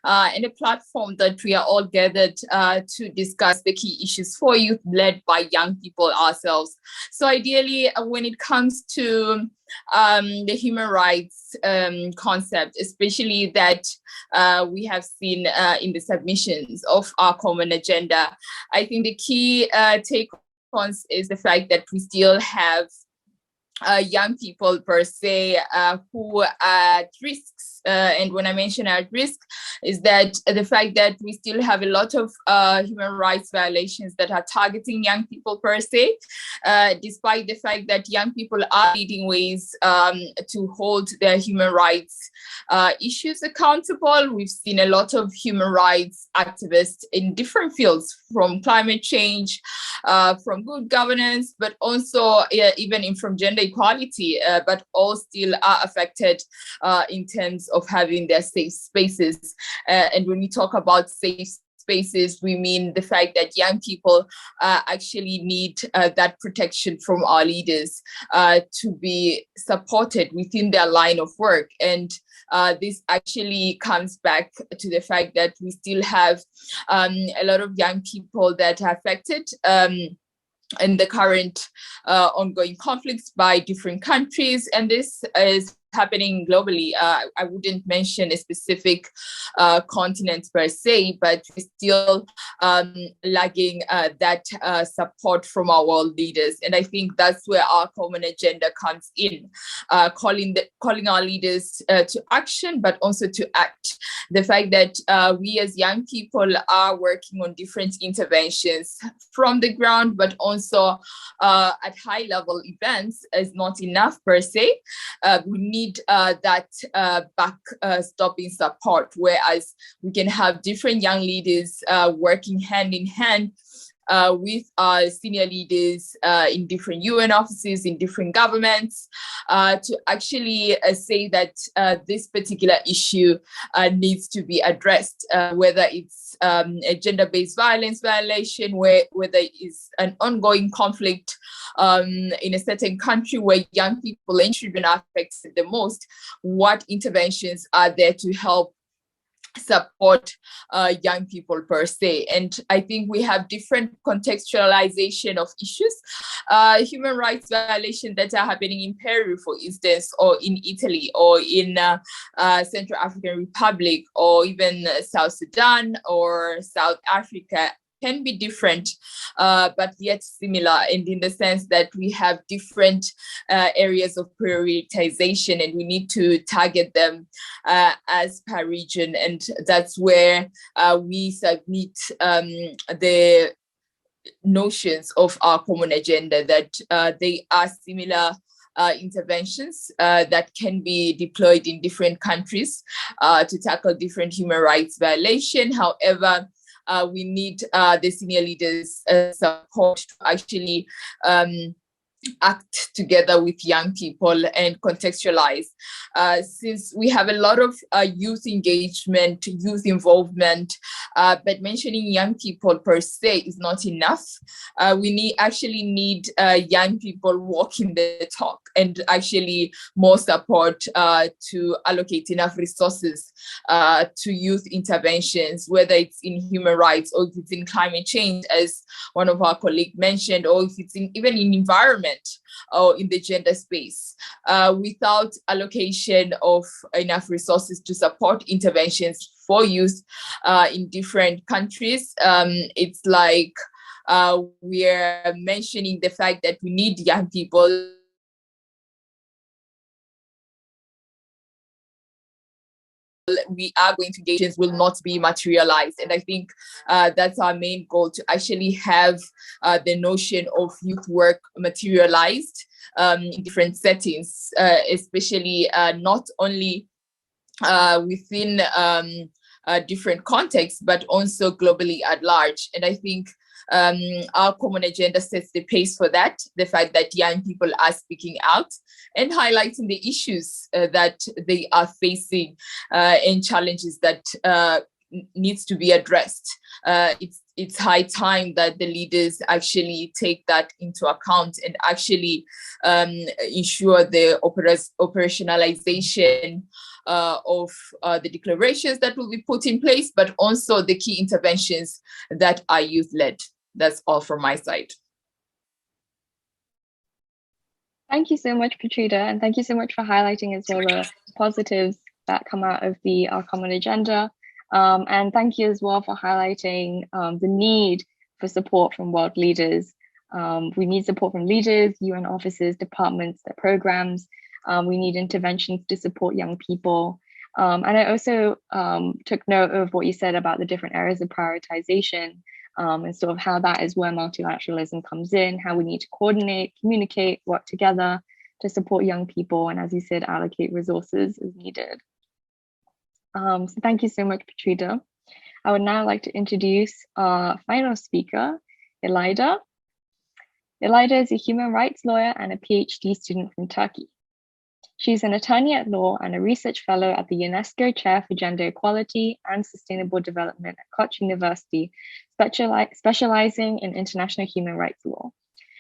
and a platform that we are all gathered to discuss the key issues for youth led by young people ourselves. So ideally, when it comes to the human rights concept, especially that we have seen in the submissions of Our Common Agenda, I think the key take is the fact that we still have young people per se who are at risks. And when I mention at risk, is that the fact that we still have a lot of human rights violations that are targeting young people per se, despite the fact that young people are leading ways to hold their human rights issues accountable. We've seen a lot of human rights activists in different fields, from climate change, from good governance, but also even from gender equality, but all still are affected in terms of having their safe spaces. And when we talk about safe spaces, we mean the fact that young people actually need that protection from our leaders to be supported within their line of work. And this actually comes back to the fact that we still have a lot of young people that are affected in the current ongoing conflicts by different countries. And this is happening globally. I wouldn't mention a specific continent per se, but we're still lagging that support from our world leaders. And I think that's where Our Common Agenda comes in, calling our leaders to action, but also to act. The fact that we as young people are working on different interventions from the ground, but also at high level events is not enough per se. We need that backstopping support, whereas we can have different young leaders working hand in hand with senior leaders in different UN offices, in different governments, to actually say that this particular issue needs to be addressed, whether it's a gender-based violence violation, whether it's an ongoing conflict in a certain country where young people and children are affected the most. What interventions are there to help support young people per se? And I think we have different contextualization of issues. Human rights violations that are happening in Peru, for instance, or in Italy, or in Central African Republic, or even South Sudan or South Africa, can be different, but yet similar, and in the sense that we have different areas of prioritization, and we need to target them as per region. And that's where we submit the notions of Our Common Agenda, that they are similar interventions that can be deployed in different countries to tackle different human rights violations. However, we need the senior leaders' support to actually act together with young people and contextualize. Since we have a lot of youth engagement, youth involvement, but mentioning young people per se is not enough. We actually need young people walking the talk, and actually more support to allocate enough resources to youth interventions, whether it's in human rights or if it's in climate change, as one of our colleagues mentioned, or if it's even in environment or in the gender space. Without allocation of enough resources to support interventions for youth in different countries, it's like we're mentioning the fact that we need young people we are going to engage will not be materialized. And I think that's our main goal, to actually have the notion of youth work materialized in different settings, especially not only within different contexts, but also globally at large. And I think our common agenda sets the pace for that, the fact that young people are speaking out and highlighting the issues that they are facing and challenges that needs to be addressed. It's high time that the leaders actually take that into account and actually ensure the operationalization of the declarations that will be put in place, but also the key interventions that are youth-led. That's all from my side. Thank you so much, Patrida, and thank you so much for highlighting as well the positives that come out of our common agenda. And thank you as well for highlighting the need for support from world leaders. We need support from leaders, UN offices, departments, their programs. We need interventions to support young people. And I also took note of what you said about the different areas of prioritization and sort of how that is where multilateralism comes in, how we need to coordinate, communicate, work together to support young people, and as you said, allocate resources as needed. So thank you so much, Patrida. I would now like to introduce our final speaker, ILYDA. ILYDA is a human rights lawyer and a PhD student from Turkey. She's an attorney at law and a research fellow at the UNESCO Chair for Gender Equality and Sustainable Development at Koç University, specializing in international human rights law.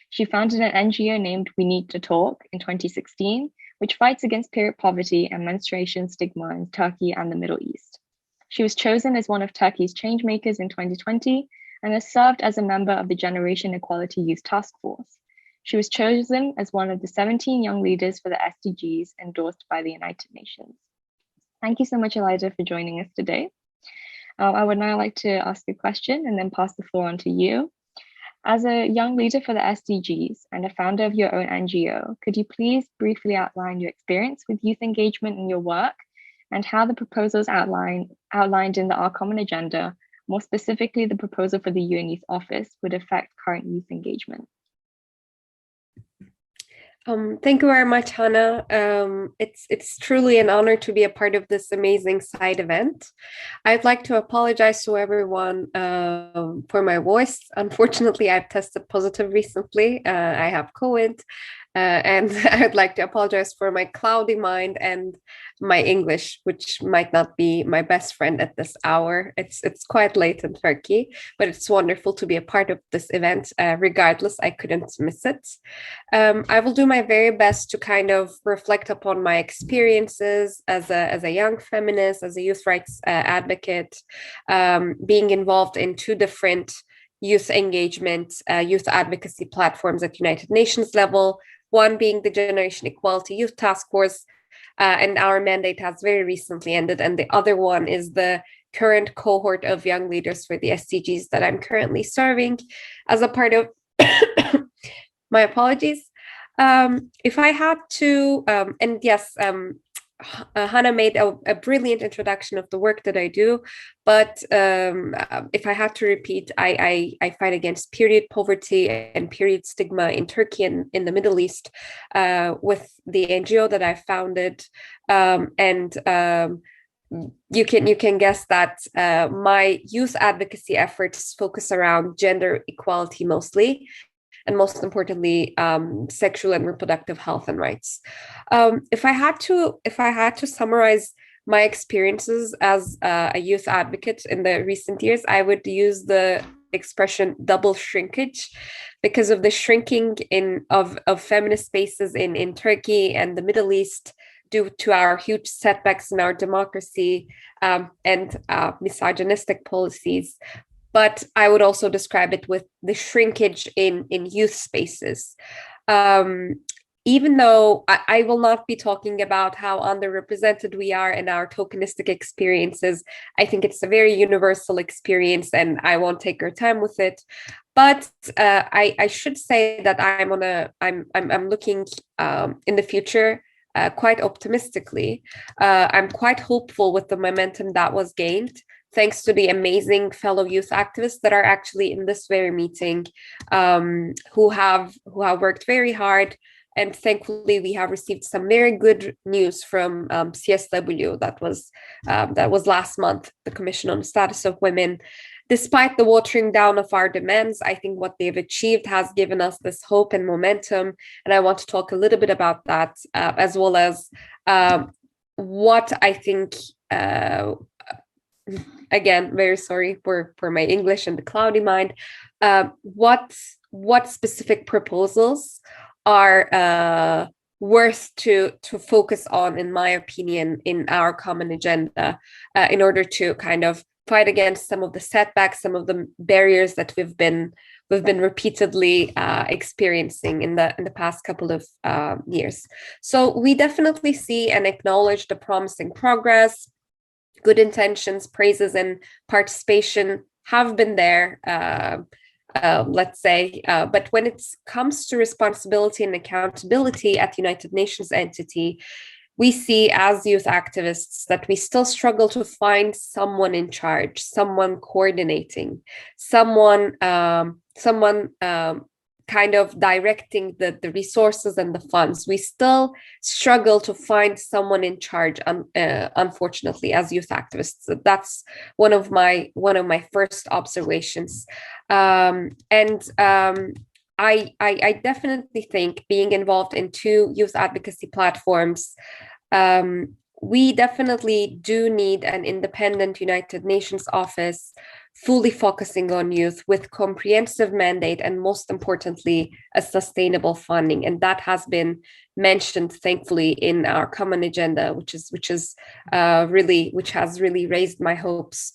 She founded an NGO named We Need to Talk in 2016, which fights against period poverty and menstruation stigma in Turkey and the Middle East. She was chosen as one of Turkey's changemakers in 2020 and has served as a member of the Generation Equality Youth Task Force. She was chosen as one of the 17 young leaders for the SDGs endorsed by the United Nations. Thank you so much, ILYDA, for joining us today. I would now like to ask a question and then pass the floor on to you. As a young leader for the SDGs and a founder of your own NGO, could you please briefly outline your experience with youth engagement in your work and how the proposals outlined in the Our Common Agenda, more specifically the proposal for the UN Youth Office, would affect current youth engagement? Thank you very much, Hannah. It's truly an honor to be a part of this amazing side event. I'd like to apologize to everyone for my voice. Unfortunately, I've tested positive recently. I have COVID. And I'd like to apologize for my cloudy mind and my English, which might not be my best friend at this hour. It's quite late in Turkey, but it's wonderful to be a part of this event. Regardless, I couldn't miss it. I will do my very best to kind of reflect upon my experiences as a young feminist, as a youth rights advocate, being involved in two different youth engagement, youth advocacy platforms at United Nations level, one being the Generation Equality Youth Task Force, and our mandate has very recently ended, and the other one is the current cohort of young leaders for the SDGs that I'm currently serving as a part of. My apologies. If I had to, and yes, Hannah made a brilliant introduction of the work that I do, but if I had to repeat, I fight against period poverty and period stigma in Turkey and in the Middle East with the NGO that I founded, and you can guess that my youth advocacy efforts focus around gender equality mostly, and most importantly, sexual and reproductive health and rights. If I had to summarize my experiences as a youth advocate in the recent years, I would use the expression double shrinkage, because of the shrinking of feminist spaces in Turkey and the Middle East due to our huge setbacks in our democracy and misogynistic policies. But I would also describe it with the shrinkage in youth spaces. Even though I will not be talking about how underrepresented we are in our tokenistic experiences, I think it's a very universal experience, and I won't take your time with it. But I should say that I'm looking in the future quite optimistically. I'm quite hopeful with the momentum that was gained, thanks to the amazing fellow youth activists that are actually in this very meeting, who have worked very hard. And thankfully, we have received some very good news from CSW. That was last month, the Commission on the Status of Women. Despite the watering down of our demands, I think what they've achieved has given us this hope and momentum. And I want to talk a little bit about that, as well as what I think, again, very sorry for my English and the cloudy mind, what specific proposals are worth to focus on, in my opinion, in our common agenda, in order to kind of fight against some of the setbacks, some of the barriers that we've been repeatedly experiencing in the past couple of years. So we definitely see and acknowledge the promising progress. Good intentions, praises, and participation have been there, let's say, but when it comes to responsibility and accountability at United Nations entity, we see as youth activists that we still struggle to find someone in charge, someone coordinating, someone kind of directing the resources and the funds. We still struggle to find someone in charge, unfortunately, as youth activists. So that's one of my first observations. I definitely think being involved in two youth advocacy platforms, we definitely do need an independent United Nations office fully focusing on youth with comprehensive mandate and, most importantly, a sustainable funding. And that has been mentioned, thankfully, in our common agenda, which has really raised my hopes.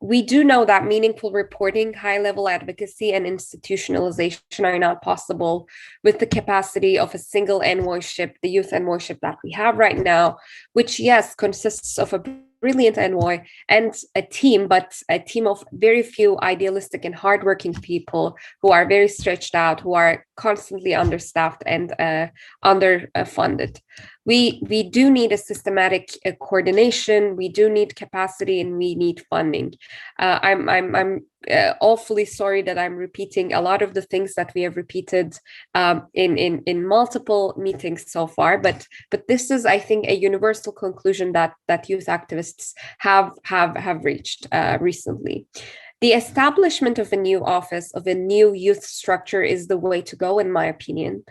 We do know that meaningful reporting, high-level advocacy, and institutionalization are not possible with the capacity of a single envoyship, the youth envoyship that we have right now, which, yes, consists of a brilliant envoy and a team, but a team of very few idealistic and hardworking people who are very stretched out, who are constantly understaffed and underfunded. We do need a systematic coordination. We do need capacity, and we need funding. I'm awfully sorry that I'm repeating a lot of the things that we have repeated in multiple meetings so far. But this is, I think, a universal conclusion that youth activists have reached recently. The establishment of a new office, of a new youth structure, is the way to go, in my opinion.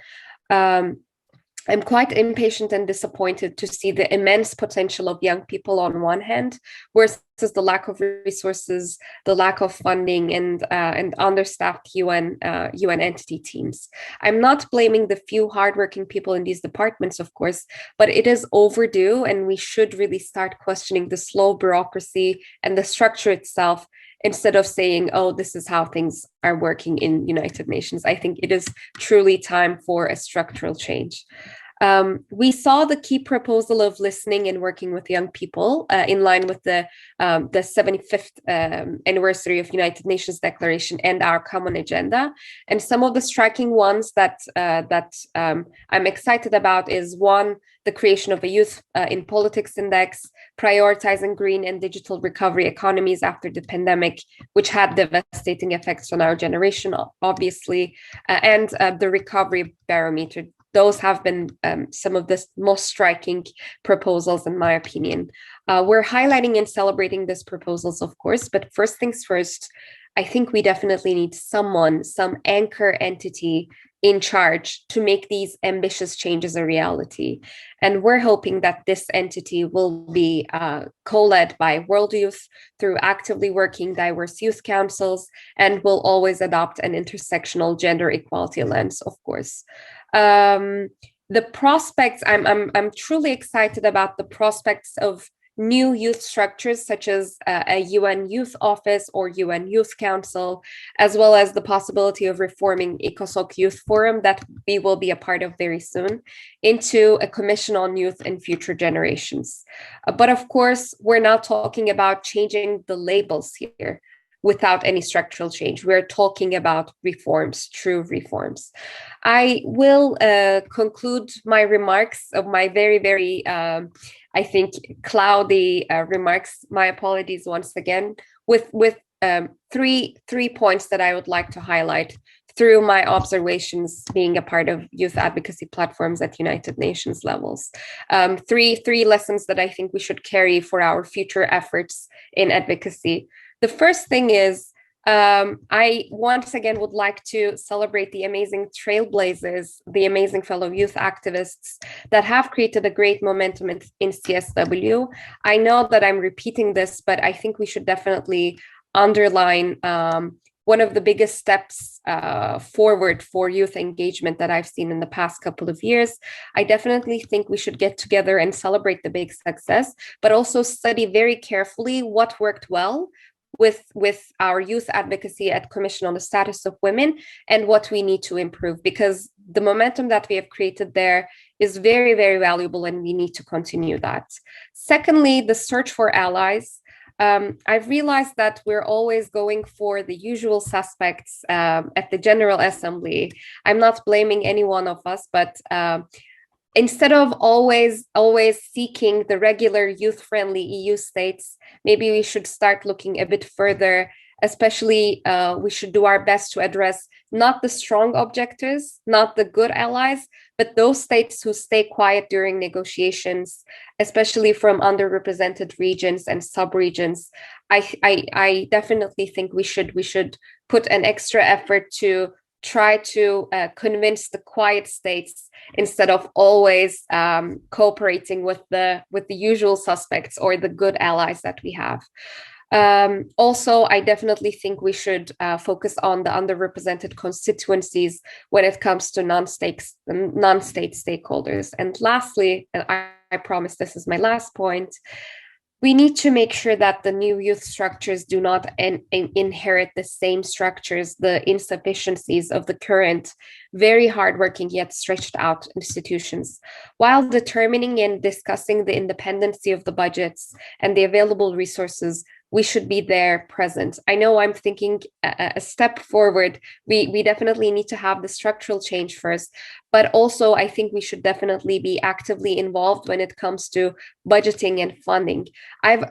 I'm quite impatient and disappointed to see the immense potential of young people on one hand, versus the lack of resources, the lack of funding, and understaffed UN entity teams. I'm not blaming the few hardworking people in these departments, of course, but it is overdue, and we should really start questioning the slow bureaucracy and the structure itself, instead of saying, oh, this is how things are working in United Nations. I think it is truly time for a structural change. We saw the key proposal of listening and working with young people in line with the 75th anniversary of United Nations Declaration and our common agenda. And some of the striking ones that I'm excited about is, one, the creation of a Youth in Politics Index, prioritizing green and digital recovery economies after the pandemic, which had devastating effects on our generation, obviously, and the recovery barometer. Those have been some of the most striking proposals, in my opinion. We're highlighting and celebrating these proposals, of course, but first things first, I think we definitely need someone, some anchor entity in charge to make these ambitious changes a reality. And we're hoping that this entity will be co-led by World Youth through actively working diverse youth councils, and will always adopt an intersectional gender equality lens, of course. The prospects, I'm truly excited about the prospects of new youth structures such as a UN Youth Office or UN Youth Council, as well as the possibility of reforming ECOSOC Youth Forum that we will be a part of very soon, into a Commission on Youth and Future Generations. But of course, we're not talking about changing the labels here without any structural change. We're talking about reforms, true reforms. I will conclude my remarks of my very, very I think cloudy remarks. My apologies once again, with three points that I would like to highlight through my observations being a part of youth advocacy platforms at United Nations levels. Three lessons that I think we should carry for our future efforts in advocacy. The first thing is, I once again would like to celebrate the amazing trailblazers, the amazing fellow youth activists that have created a great momentum in CSW. I know that I'm repeating this, but I think we should definitely underline one of the biggest steps forward for youth engagement that I've seen in the past couple of years. I definitely think we should get together and celebrate the big success, but also study very carefully what worked well with our youth advocacy at Commission on the Status of Women and what we need to improve, because the momentum that we have created there is very, very valuable and we need to continue that. Secondly, the search for allies. I've realized that we're always going for the usual suspects at the General Assembly. I'm not blaming any one of us, but instead of always seeking the regular youth-friendly EU states, maybe we should start looking a bit further. Especially, we should do our best to address not the strong objectors, not the good allies, but those states who stay quiet during negotiations, especially from underrepresented regions and sub-regions. I definitely think we should put an extra effort to try to convince the quiet states instead of always cooperating with the usual suspects or the good allies that we have. Also, I definitely think we should focus on the underrepresented constituencies when it comes to non-state stakeholders. And lastly, and I promise this is my last point, we need to make sure that the new youth structures do not inherit the same structures, the insufficiencies of the current, very hardworking yet stretched out institutions. While determining and discussing the independency of the budgets and the available resources, we should be there present. I know I'm thinking a step forward. We definitely need to have the structural change first, but also I think we should definitely be actively involved when it comes to budgeting and funding. I've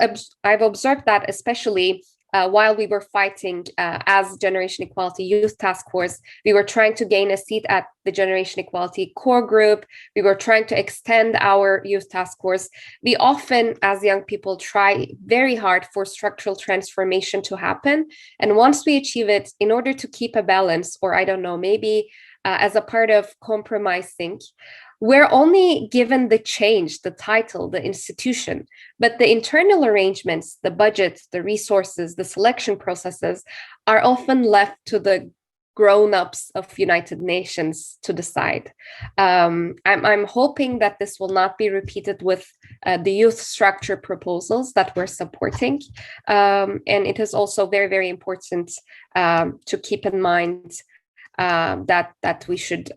observed that especially while we were fighting as Generation Equality Youth Task Force, we were trying to gain a seat at the Generation Equality Core Group. We were trying to extend our Youth Task Force. We often, as young people, try very hard for structural transformation to happen. And once we achieve it, in order to keep a balance, or I don't know, maybe as a part of compromising, we're only given the change, the title, the institution, but the internal arrangements, the budgets, the resources, the selection processes are often left to the grown-ups of United Nations to decide. I'm hoping that this will not be repeated with the youth structure proposals that we're supporting. And it is also very, very important to keep in mind that we should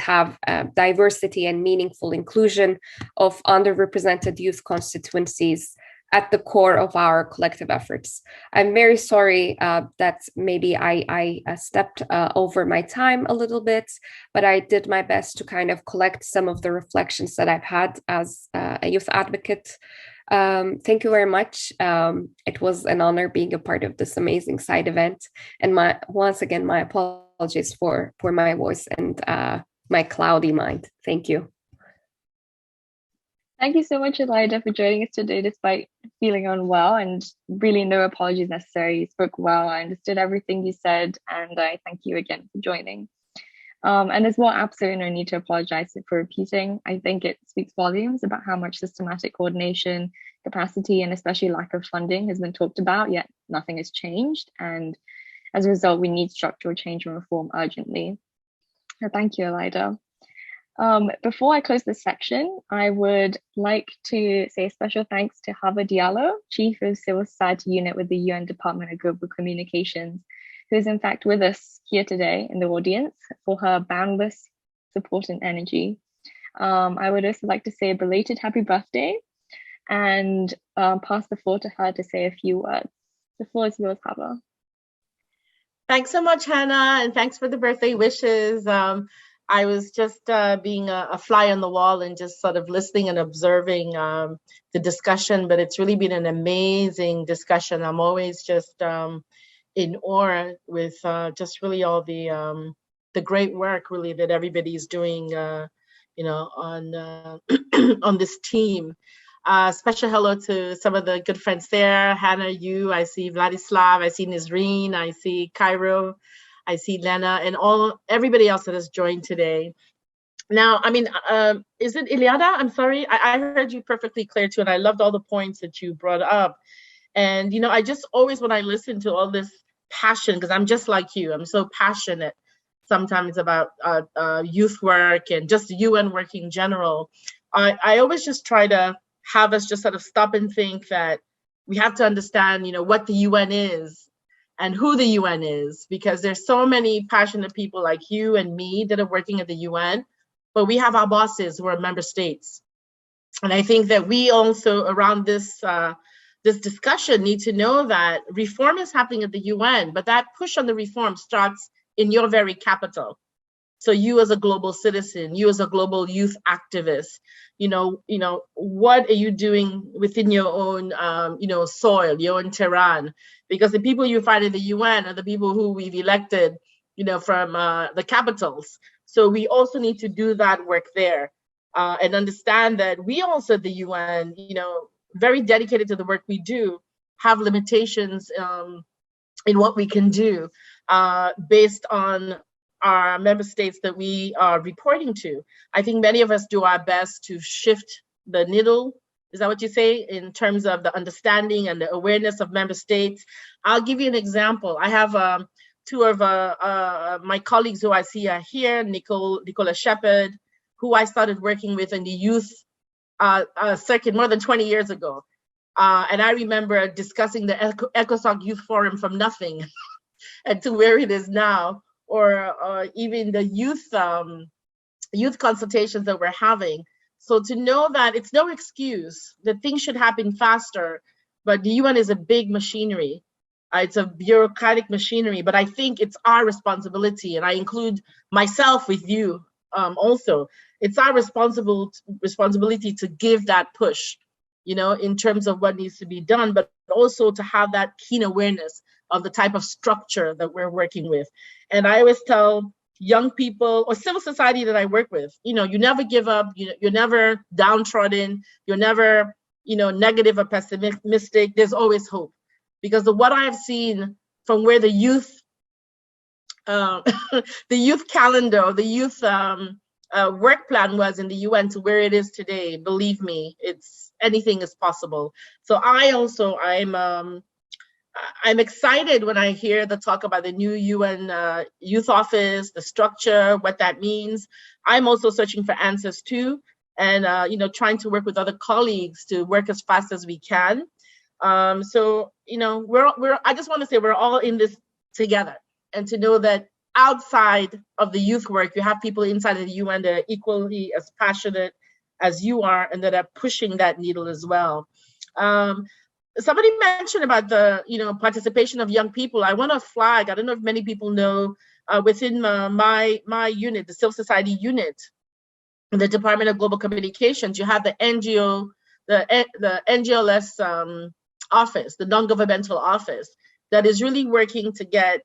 have diversity and meaningful inclusion of underrepresented youth constituencies at the core of our collective efforts. I'm very sorry that maybe I stepped over my time a little bit, but I did my best to kind of collect some of the reflections that I've had as a youth advocate. Thank you very much. It was an honor being a part of this amazing side event. And once again, my apologies for my voice and my cloudy mind. Thank you. Thank you so much, Elida, for joining us today despite feeling unwell, and really no apologies necessary. You spoke well. I understood everything you said, and I thank you again for joining. And there's more absolutely no need to apologize for repeating. I think it speaks volumes about how much systematic coordination, capacity, and especially lack of funding has been talked about, yet nothing has changed. And as a result, we need structural change and reform urgently. So thank you, Elida. Before I close this section, I would like to say a special thanks to Hava Diallo, Chief of Civil Society Unit with the UN Department of Global Communications, who is in fact with us here today in the audience, for her boundless support and energy. I would also like to say a belated happy birthday and pass the floor to her to say a few words. The floor is yours, Hava. Thanks so much, Hannah, and thanks for the birthday wishes. I was just being a fly on the wall and just sort of listening and observing the discussion, but it's really been an amazing discussion. I'm always just in awe with just really all the great work really that everybody's doing, you know, on on this team. Special hello to some of the good friends there. Hannah, you, I see Vladislav, I see Nizreen, I see Cairo, I see Lena, and everybody else that has joined today. Now, I mean, is it Iliada? I'm sorry, I heard you perfectly clear too, and I loved all the points that you brought up. And, you know, I just always, when I listen to all this passion, because I'm just like you, I'm so passionate sometimes about youth work and just UN work in general. I always just try to have us just sort of stop and think that we have to understand, you know, what the UN is and who the UN is, because there's so many passionate people like you and me that are working at the UN, but we have our bosses who are member states. And I think that we also around this this discussion need to know that reform is happening at the UN, but that push on the reform starts in your very capital. So you as a global citizen, you as a global youth activist, you know, what are you doing within your own, you know, soil, your own terrain? Because the people you find in the UN are the people who we've elected, you know, from the capitals. So we also need to do that work there and understand that we also at the UN, you know, very dedicated to the work we do, have limitations in what we can do based on our member states that we are reporting to. I think many of us do our best to shift the needle, is that what you say, in terms of the understanding and the awareness of member states. I'll give you an example. I have two of my colleagues who I see are here, Nicola Shepherd, who I started working with in the youth circuit more than 20 years ago. And I remember discussing the ECOSOC Youth Forum from nothing and to where it is now, or even the youth consultations that we're having. So to know that it's no excuse, that things should happen faster, but the UN is a big machinery. It's a bureaucratic machinery, but I think it's our responsibility, and I include myself with you also. It's our responsibility to give that push, you know, in terms of what needs to be done, but also to have that keen awareness of the type of structure that we're working with. And I always tell young people or civil society that I work with, you know, you never give up, you're never downtrodden, you're never, you know, negative or pessimistic. There's always hope, because of what I've seen from where the youth, the youth calendar, the youth work plan was in the UN to where it is today. Believe me, it's anything is possible. So I'm excited when I hear the talk about the new UN Youth Office, the structure, what that means. I'm also searching for answers too, and you know, trying to work with other colleagues to work as fast as we can. So you know, I just want to say we're all in this together, and to know that outside of the youth work, you have people inside of the UN that are equally as passionate as you are, and that are pushing that needle as well. Somebody mentioned about the, you know, participation of young people. I want to flag, I don't know if many people know, within my unit, the civil society unit, in the Department of Global Communications, you have the NGO, the NGLS office, the non-governmental office, that is really working to get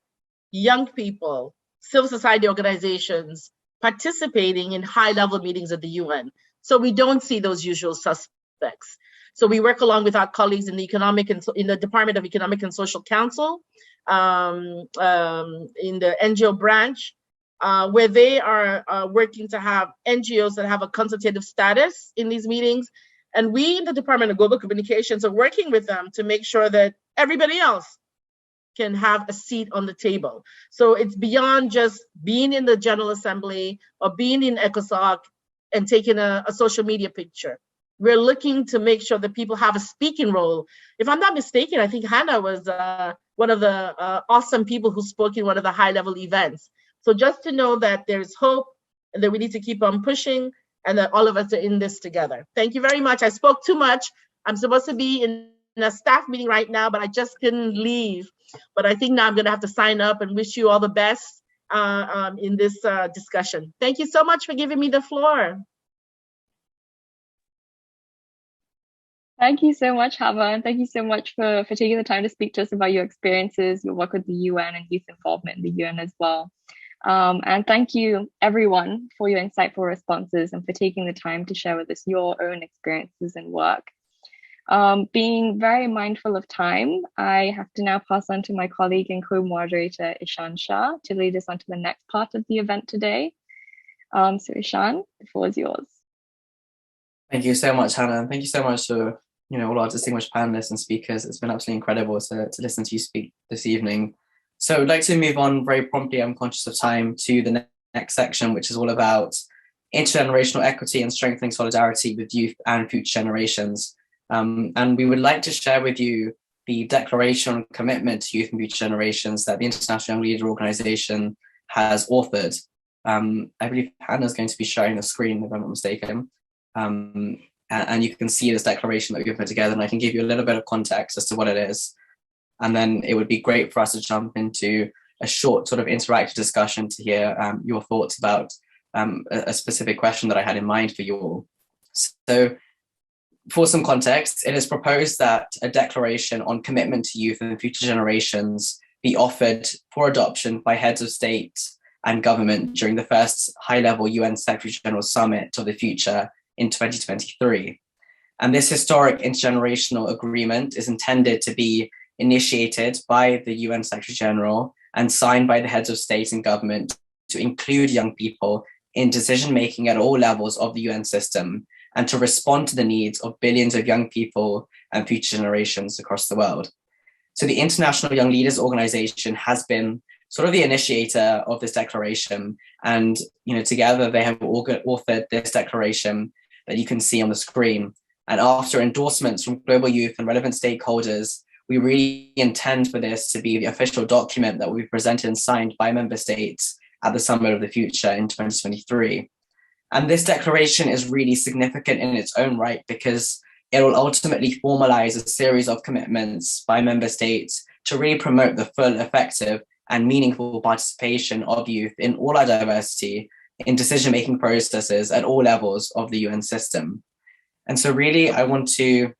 young people, civil society organizations participating in high-level meetings at the UN. So we don't see those usual suspects. So we work along with our colleagues in the in the Department of Economic and Social Council, in the NGO branch, where they are working to have NGOs that have a consultative status in these meetings. And we in the Department of Global Communications are working with them to make sure that everybody else can have a seat on the table. So it's beyond just being in the General Assembly or being in ECOSOC and taking a social media picture. We're looking to make sure that people have a speaking role. If I'm not mistaken, I think Hannah was one of the awesome people who spoke in one of the high-level events. So just to know that there's hope and that we need to keep on pushing and that all of us are in this together. Thank you very much. I spoke too much. I'm supposed to be in a staff meeting right now, but I just couldn't leave. But I think now I'm gonna have to sign up and wish you all the best in this discussion. Thank you so much for giving me the floor. Thank you so much, Hava, and thank you so much for taking the time to speak to us about your experiences, your work with the UN and youth involvement in the UN as well. And thank you everyone for your insightful responses and for taking the time to share with us your own experiences and work. Being very mindful of time, I have to now pass on to my colleague and co-moderator, Ishan Shah, to lead us on to the next part of the event today. So Ishan, the floor is yours. Thank you so much, Hannah. And thank you so much to all our distinguished panelists and speakers. It's been absolutely incredible to listen to you speak this evening. So I'd like to move on very promptly, I'm conscious of time, to the next section, which is all about intergenerational equity and strengthening solidarity with youth and future generations. And we would like to share with you the declaration on commitment to youth and future generations that the International Young Leader Organization has authored. I believe Hannah's going to be sharing the screen, if I'm not mistaken. And you can see this declaration that we've put together, and I can give you a little bit of context as to what it is. And then it would be great for us to jump into a short sort of interactive discussion to hear your thoughts about a specific question that I had in mind for you all. So for some context, it is proposed that a declaration on commitment to youth and future generations be offered for adoption by heads of state and government during the first high-level UN Secretary General Summit of the Future in 2023. And this historic intergenerational agreement is intended to be initiated by the UN Secretary General and signed by the heads of state and government to include young people in decision-making at all levels of the UN system and to respond to the needs of billions of young people and future generations across the world. So the International Young Leaders Organization has been sort of the initiator of this declaration, and together they have authored this declaration that you can see on the screen. And after endorsements from global youth and relevant stakeholders, we really intend for this to be the official document that will be presented and signed by member states at the Summit of the Future in 2023. And this declaration is really significant in its own right because it will ultimately formalize a series of commitments by member states to really promote the full, effective, and meaningful participation of youth in all our diversity in decision-making processes at all levels of the UN system. And so really, I want to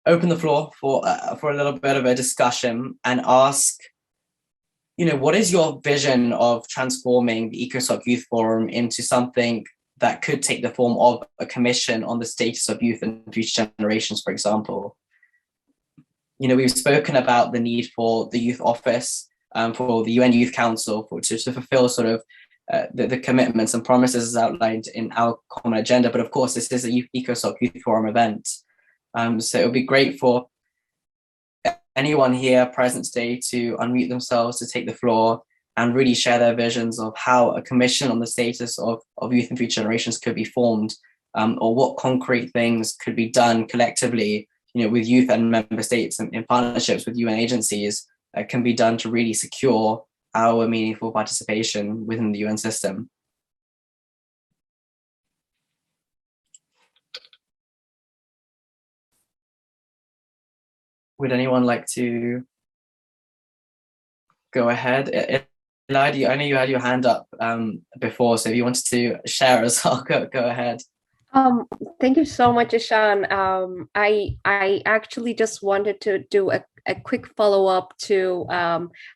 open the floor for a little bit of a discussion and ask, what is your vision of transforming the ECOSOC Youth Forum into something that could take the form of a commission on the status of youth and future generations, for example? We've spoken about the need for the Youth Office, for the UN Youth Council, to fulfill sort of the commitments and promises as outlined in our common agenda. But of course, this is a ECOSOC Youth Forum event. So it would be great for anyone here present today to unmute themselves, to take the floor and really share their visions of how a commission on the status of youth and future generations could be formed, or what concrete things could be done collectively, with youth and member states and in partnerships with UN agencies can be done to really secure our meaningful participation within the UN system. Would anyone like to go ahead? Eladi, I know you had your hand up before, so if you wanted to share as well, go ahead. Thank you so much, Ishan. I actually just wanted to do a quick follow-up to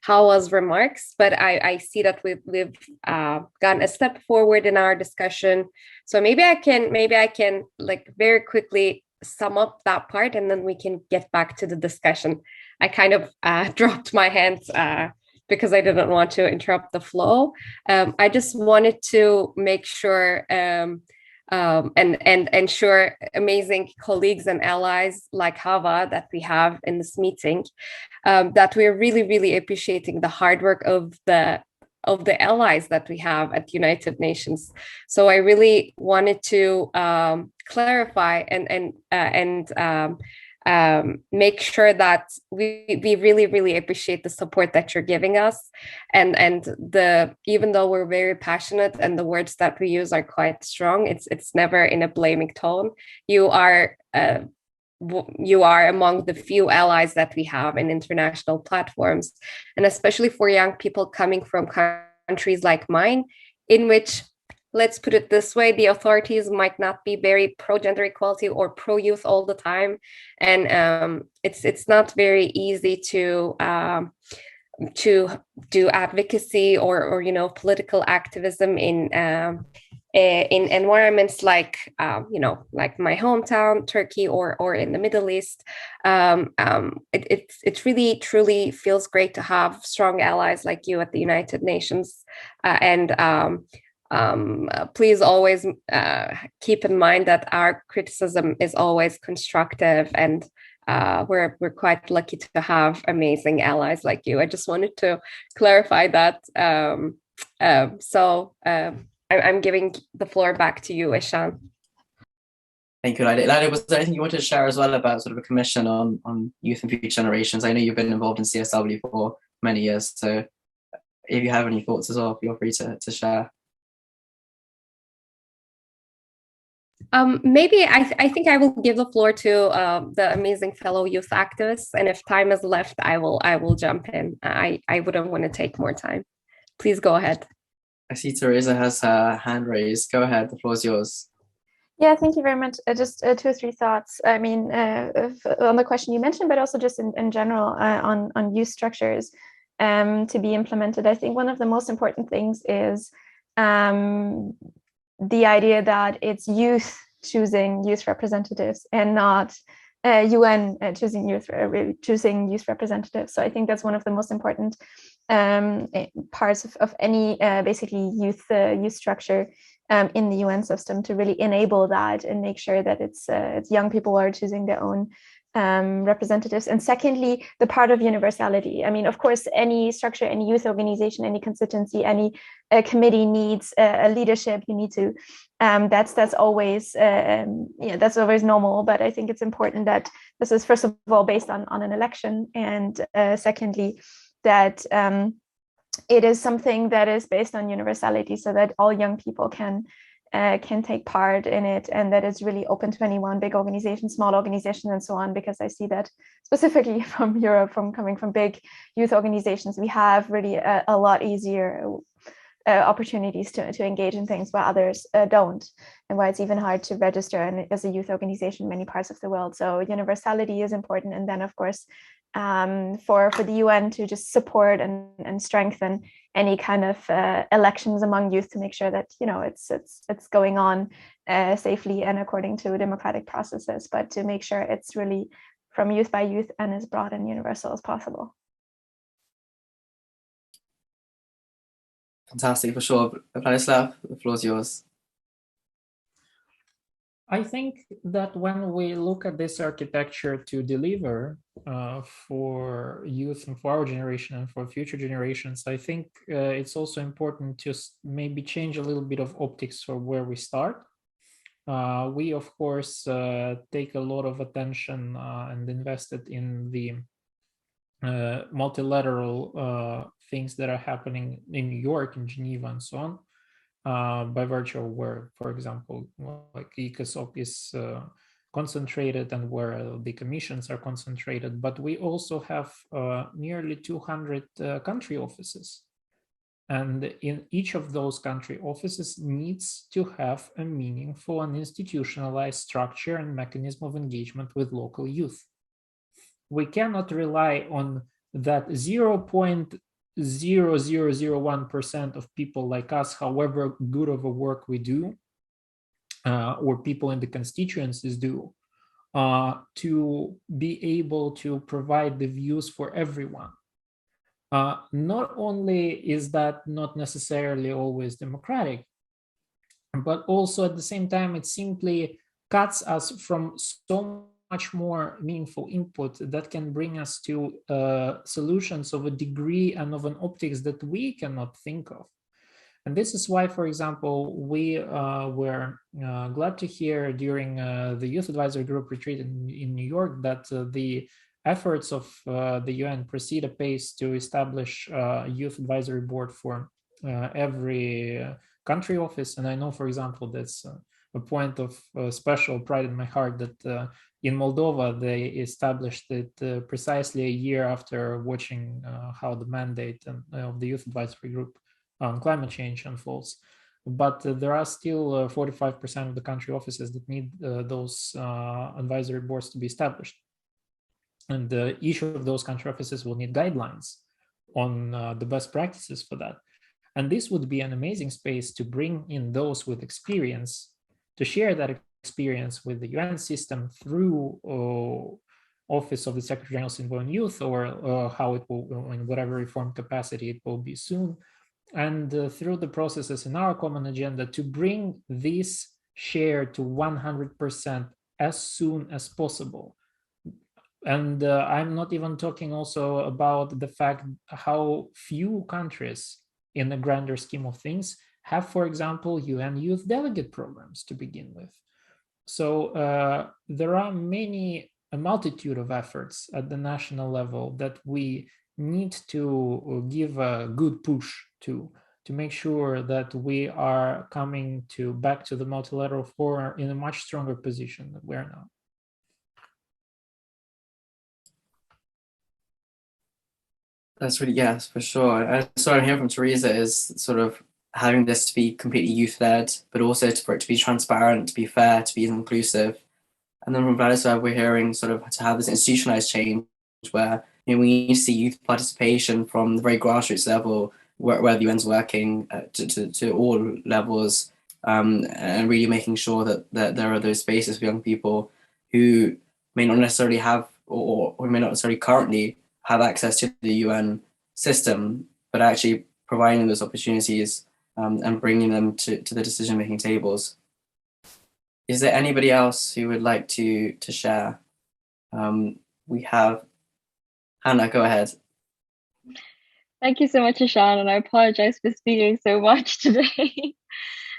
Hawa's remarks, but I see that we've gone a step forward in our discussion. So maybe I can like very quickly sum up that part, and then we can get back to the discussion. I kind of dropped my hands because I didn't want to interrupt the flow. I just wanted to make sure and ensure amazing colleagues and allies like Hava that we have in this meeting, that we're really appreciating the hard work of the allies that we have at United Nations. So I really wanted to clarify and make sure that we really appreciate the support that you're giving us, and even though we're very passionate and the words that we use are quite strong, it's never in a blaming tone. You are among the few allies that we have in international platforms, and especially for young people coming from countries like mine, in which, let's put it this way, the authorities might not be very pro-gender equality or pro-youth all the time, and it's not very easy to do advocacy or political activism in environments like like my hometown, Turkey, or in the Middle East. It really truly feels great to have strong allies like you at the United Nations, and please always keep in mind that our criticism is always constructive, and we're quite lucky to have amazing allies like you. I just wanted to clarify that. I'm giving the floor back to you, Ishan. Thank you, Lale. Was there anything you wanted to share as well about sort of a commission on youth and future generations? I know you've been involved in CSW for many years, so if you have any thoughts as well, feel free to share. Maybe I think I will give the floor to the amazing fellow youth activists, and if time is left, I will jump in. I wouldn't want to take more time. Please go ahead. I see Teresa has her hand raised. Go ahead, the floor is yours. Yeah, thank you very much. Just 2 or 3 thoughts. I mean, on the question you mentioned, but also just in general on youth structures to be implemented. I think one of the most important things is the idea that it's youth choosing youth representatives and not UN choosing youth representatives. So I think that's one of the most important parts of any basically youth structure in the UN system, to really enable that and make sure that it's young people who are choosing their own representatives. And secondly, the part of universality. I mean, of course, any structure, any youth organization, any constituency, any committee needs a leadership. You need to that's always that's always normal, but I think it's important that this is first of all based on an election, and secondly that it is something that is based on universality, so that all young people can take part in it, and that it's really open to anyone, big organizations, small organizations, and so on. Because I see that specifically from Europe, from coming from big youth organizations, we have really a lot easier opportunities to engage in things where others don't, and why it's even hard to register as a youth organization in many parts of the world. So universality is important, and then of course for the UN to just support and strengthen any kind of elections among youth, to make sure that it's going on safely and according to democratic processes, but to make sure it's really from youth by youth and as broad and universal as possible. Fantastic, for sure. Vladislav, the floor is yours. I think that when we look at this architecture to deliver for youth and for our generation and for future generations, I think it's also important to maybe change a little bit of optics for where we start. We, of course, take a lot of attention and invested in the multilateral things that are happening in New York, in Geneva, and so on. By virtue of where, for example, like ECOSOC is concentrated and where the commissions are concentrated, but we also have nearly 200 country offices. And in each of those country offices needs to have a meaningful and institutionalized structure and mechanism of engagement with local youth. We cannot rely on that 0.0001% of people like us, however good of a work we do, or people in the constituencies do, to be able to provide the views for everyone. Not only is that not necessarily always democratic, but also at the same time, it simply cuts us from so much more meaningful input that can bring us to solutions of a degree and of an optics that we cannot think of. And this is why, for example, we were glad to hear during the Youth Advisory Group retreat in New York that the efforts of the UN proceed apace to establish a Youth Advisory Board for every country office. And I know, for example, that's a point of special pride in my heart that in Moldova, they established it precisely a year after watching how the mandate of the Youth Advisory Group on climate change unfolds. But there are still 45% of the country offices that need those advisory boards to be established. And each of those country offices will need guidelines on the best practices for that. And this would be an amazing space to bring in those with experience, to share that experience with the UN system through Office of the Secretary General of Civil and Youth, or how it will, in whatever reform capacity it will be soon, and through the processes in our common agenda to bring this share to 100% as soon as possible. And I'm not even talking also about the fact how few countries in the grander scheme of things have, for example, UN youth delegate programs to begin with. So there are a multitude of efforts at the national level that we need to give a good push to make sure that we are coming back to the multilateral forum in a much stronger position than we are now. That's really, yes, for sure. So I'm hearing from Teresa is sort of having this to be completely youth-led, but also for it to be transparent, to be fair, to be inclusive. And then from Vladislav, we're hearing sort of to have this institutionalized change where we need to see youth participation from the very grassroots level, where the UN's working to all levels, and really making sure that there are those spaces for young people who may not necessarily have or may not necessarily currently have access to the UN system, but actually providing those opportunities and bringing them to the decision-making tables. Is there anybody else who would like to share? We have Hannah, go ahead. Thank you so much, Ishan, and I apologize for speaking so much today.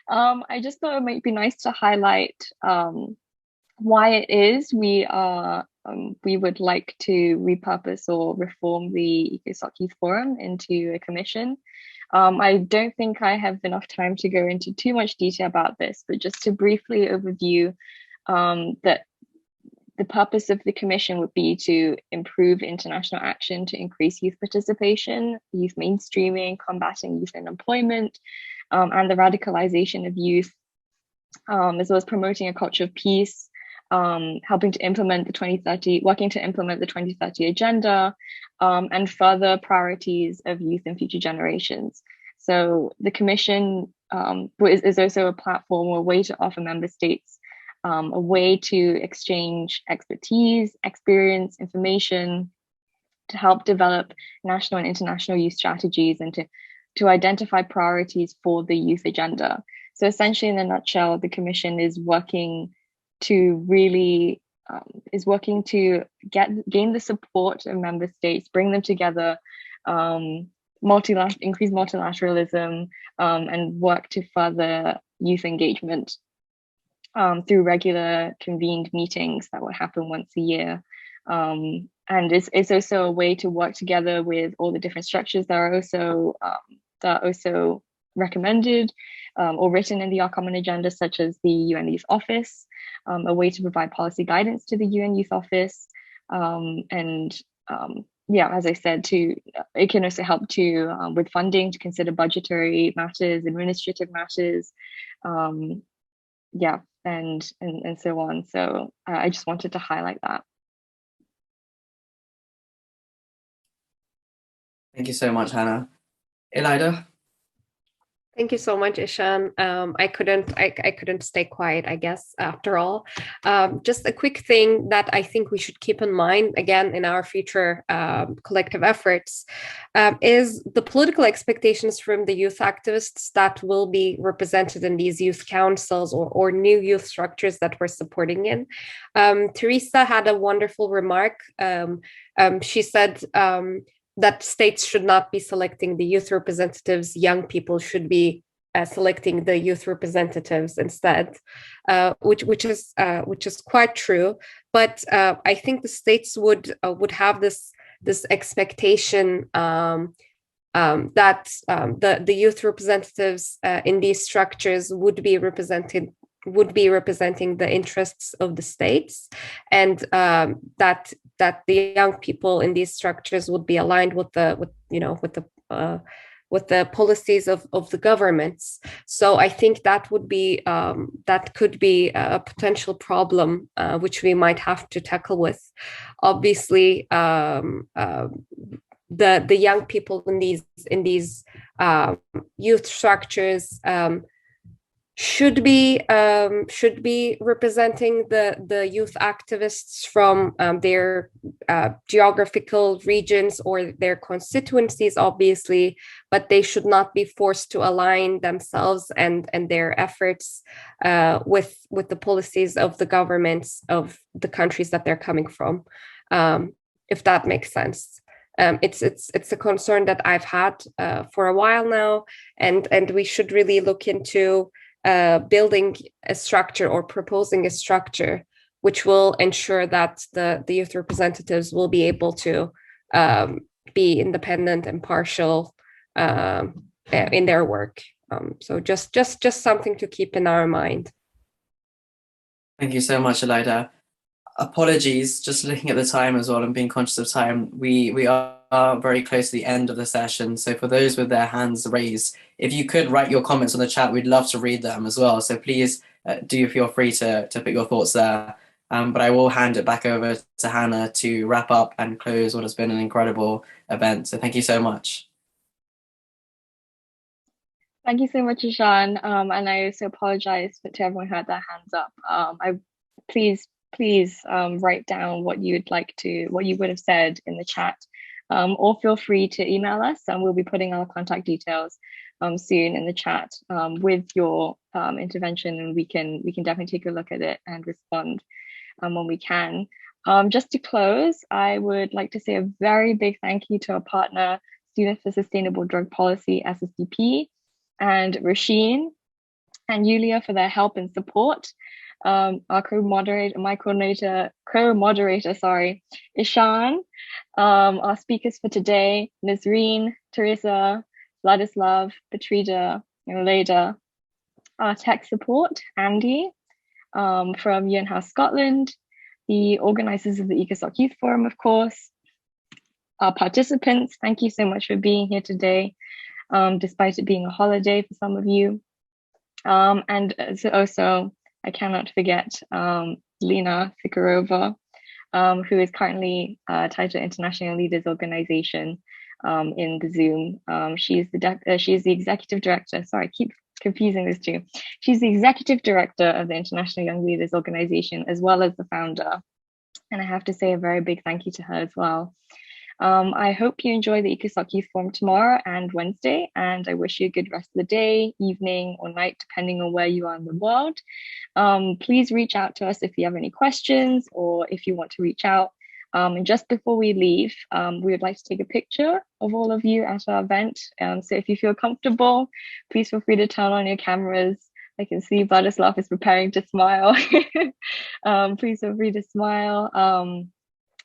I just thought it might be nice to highlight why it is we would like to repurpose or reform the ECOSOC Youth Forum into a commission. I don't think I have enough time to go into too much detail about this, but just to briefly overview that the purpose of the commission would be to improve international action to increase youth participation, youth mainstreaming, combating youth unemployment, and the radicalization of youth, as well as promoting a culture of peace, helping to implement working to implement the 2030 agenda, and further priorities of youth and future generations. So the commission is also a platform or a way to offer member states a way to exchange expertise, experience, information, to help develop national and international youth strategies, and to identify priorities for the youth agenda. So essentially, in a nutshell, the commission is working to really gain the support of member states, bring them together, increase multilateralism, and work to further youth engagement through regular convened meetings that will happen once a year. And it's also a way to work together with all the different structures that are also recommended or written in the Our Common Agenda, such as the UN Youth Office, a way to provide policy guidance to the UN Youth Office, and yeah, as I said, it can also help to with funding to consider budgetary matters, administrative matters, yeah, and so on. So I just wanted to highlight that. Thank you so much, Hannah. Elida? Thank you so much, Ishan. I couldn't stay quiet, I guess, after all. Just a quick thing that I think we should keep in mind, again, in our future collective efforts, is the political expectations from the youth activists that will be represented in these youth councils or new youth structures that we're supporting in. Teresa had a wonderful remark. She said, that states should not be selecting the youth representatives, young people should be selecting the youth representatives instead, which is quite true. But I think the states would have this expectation that the youth representatives in these structures would be representing the interests of the states, and that the young people in these structures would be aligned with the policies of the governments. So I think that could be a potential problem which we might have to tackle with. Obviously, the young people in these youth structures should be representing the youth activists from their geographical regions or their constituencies, obviously, but they should not be forced to align themselves and their efforts with the policies of the governments of the countries that they're coming from, if that makes sense. It's a concern that I've had for a while now, and we should really look into building a structure or proposing a structure which will ensure that the youth representatives will be able to be independent, impartial in their work. So just something to keep in our mind. Thank you so much, Elida. Apologies, just looking at the time as well and being conscious of time, we are very close to the end of the session. So for those with their hands raised, if you could write your comments on the chat, we'd love to read them as well. So please do feel free to put your thoughts there. But I will hand it back over to Hannah to wrap up and close what has been an incredible event. So thank you so much. Thank you so much, Ishan. And I also apologize to everyone who had their hands up. Please write down what you would have said in the chat, or feel free to email us, and we'll be putting our contact details soon in the chat with your intervention, and we can definitely take a look at it and respond when we can. Just to close, I would like to say a very big thank you to our partner, Students for Sustainable Drug Policy, SSDP, and Rasheen and Yulia for their help and support. Our co-moderator, Ishan, our speakers for today, Nazreen, Teresa, Vladislav, Petrida, and Leda. Our tech support, Andy, from UN House Scotland, the organizers of the ECOSOC Youth Forum, of course. Our participants, thank you so much for being here today, despite it being a holiday for some of you. And also, I cannot forget Lena Fikirova, who is currently tied to International Leaders Organization in the Zoom. She's the executive director. Sorry, I keep confusing those two. She's the executive director of the International Young Leaders Organization, as well as the founder. And I have to say a very big thank you to her as well. I hope you enjoy the ECOSOC Youth Forum tomorrow and Wednesday, and I wish you a good rest of the day, evening, or night, depending on where you are in the world. Please reach out to us if you have any questions or if you want to reach out. And just before we leave, we would like to take a picture of all of you at our event. So if you feel comfortable, please feel free to turn on your cameras. I can see Vladislav is preparing to smile. Please feel free to smile,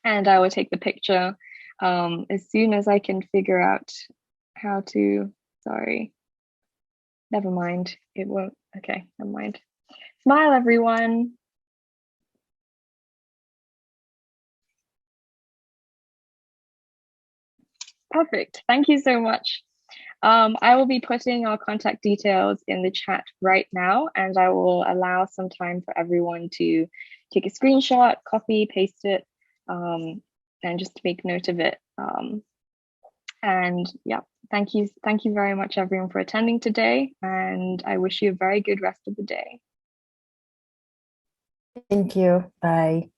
and I will take the picture as soon as I can figure out how to. Sorry, never mind. It won't. Okay, never mind. Smile, everyone. Perfect. Thank you so much. I will be putting our contact details in the chat right now, and I will allow some time for everyone to take a screenshot, copy, paste it, and just to make note of it. And yeah, thank you very much, everyone, for attending today, and I wish you a very good rest of the day. Thank you. Bye.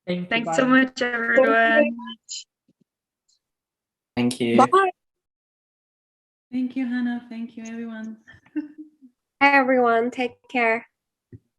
Thanks so much, everyone. Thank you. Bye. Thank you, Hannah. Thank you, everyone. Hi, everyone. Take care.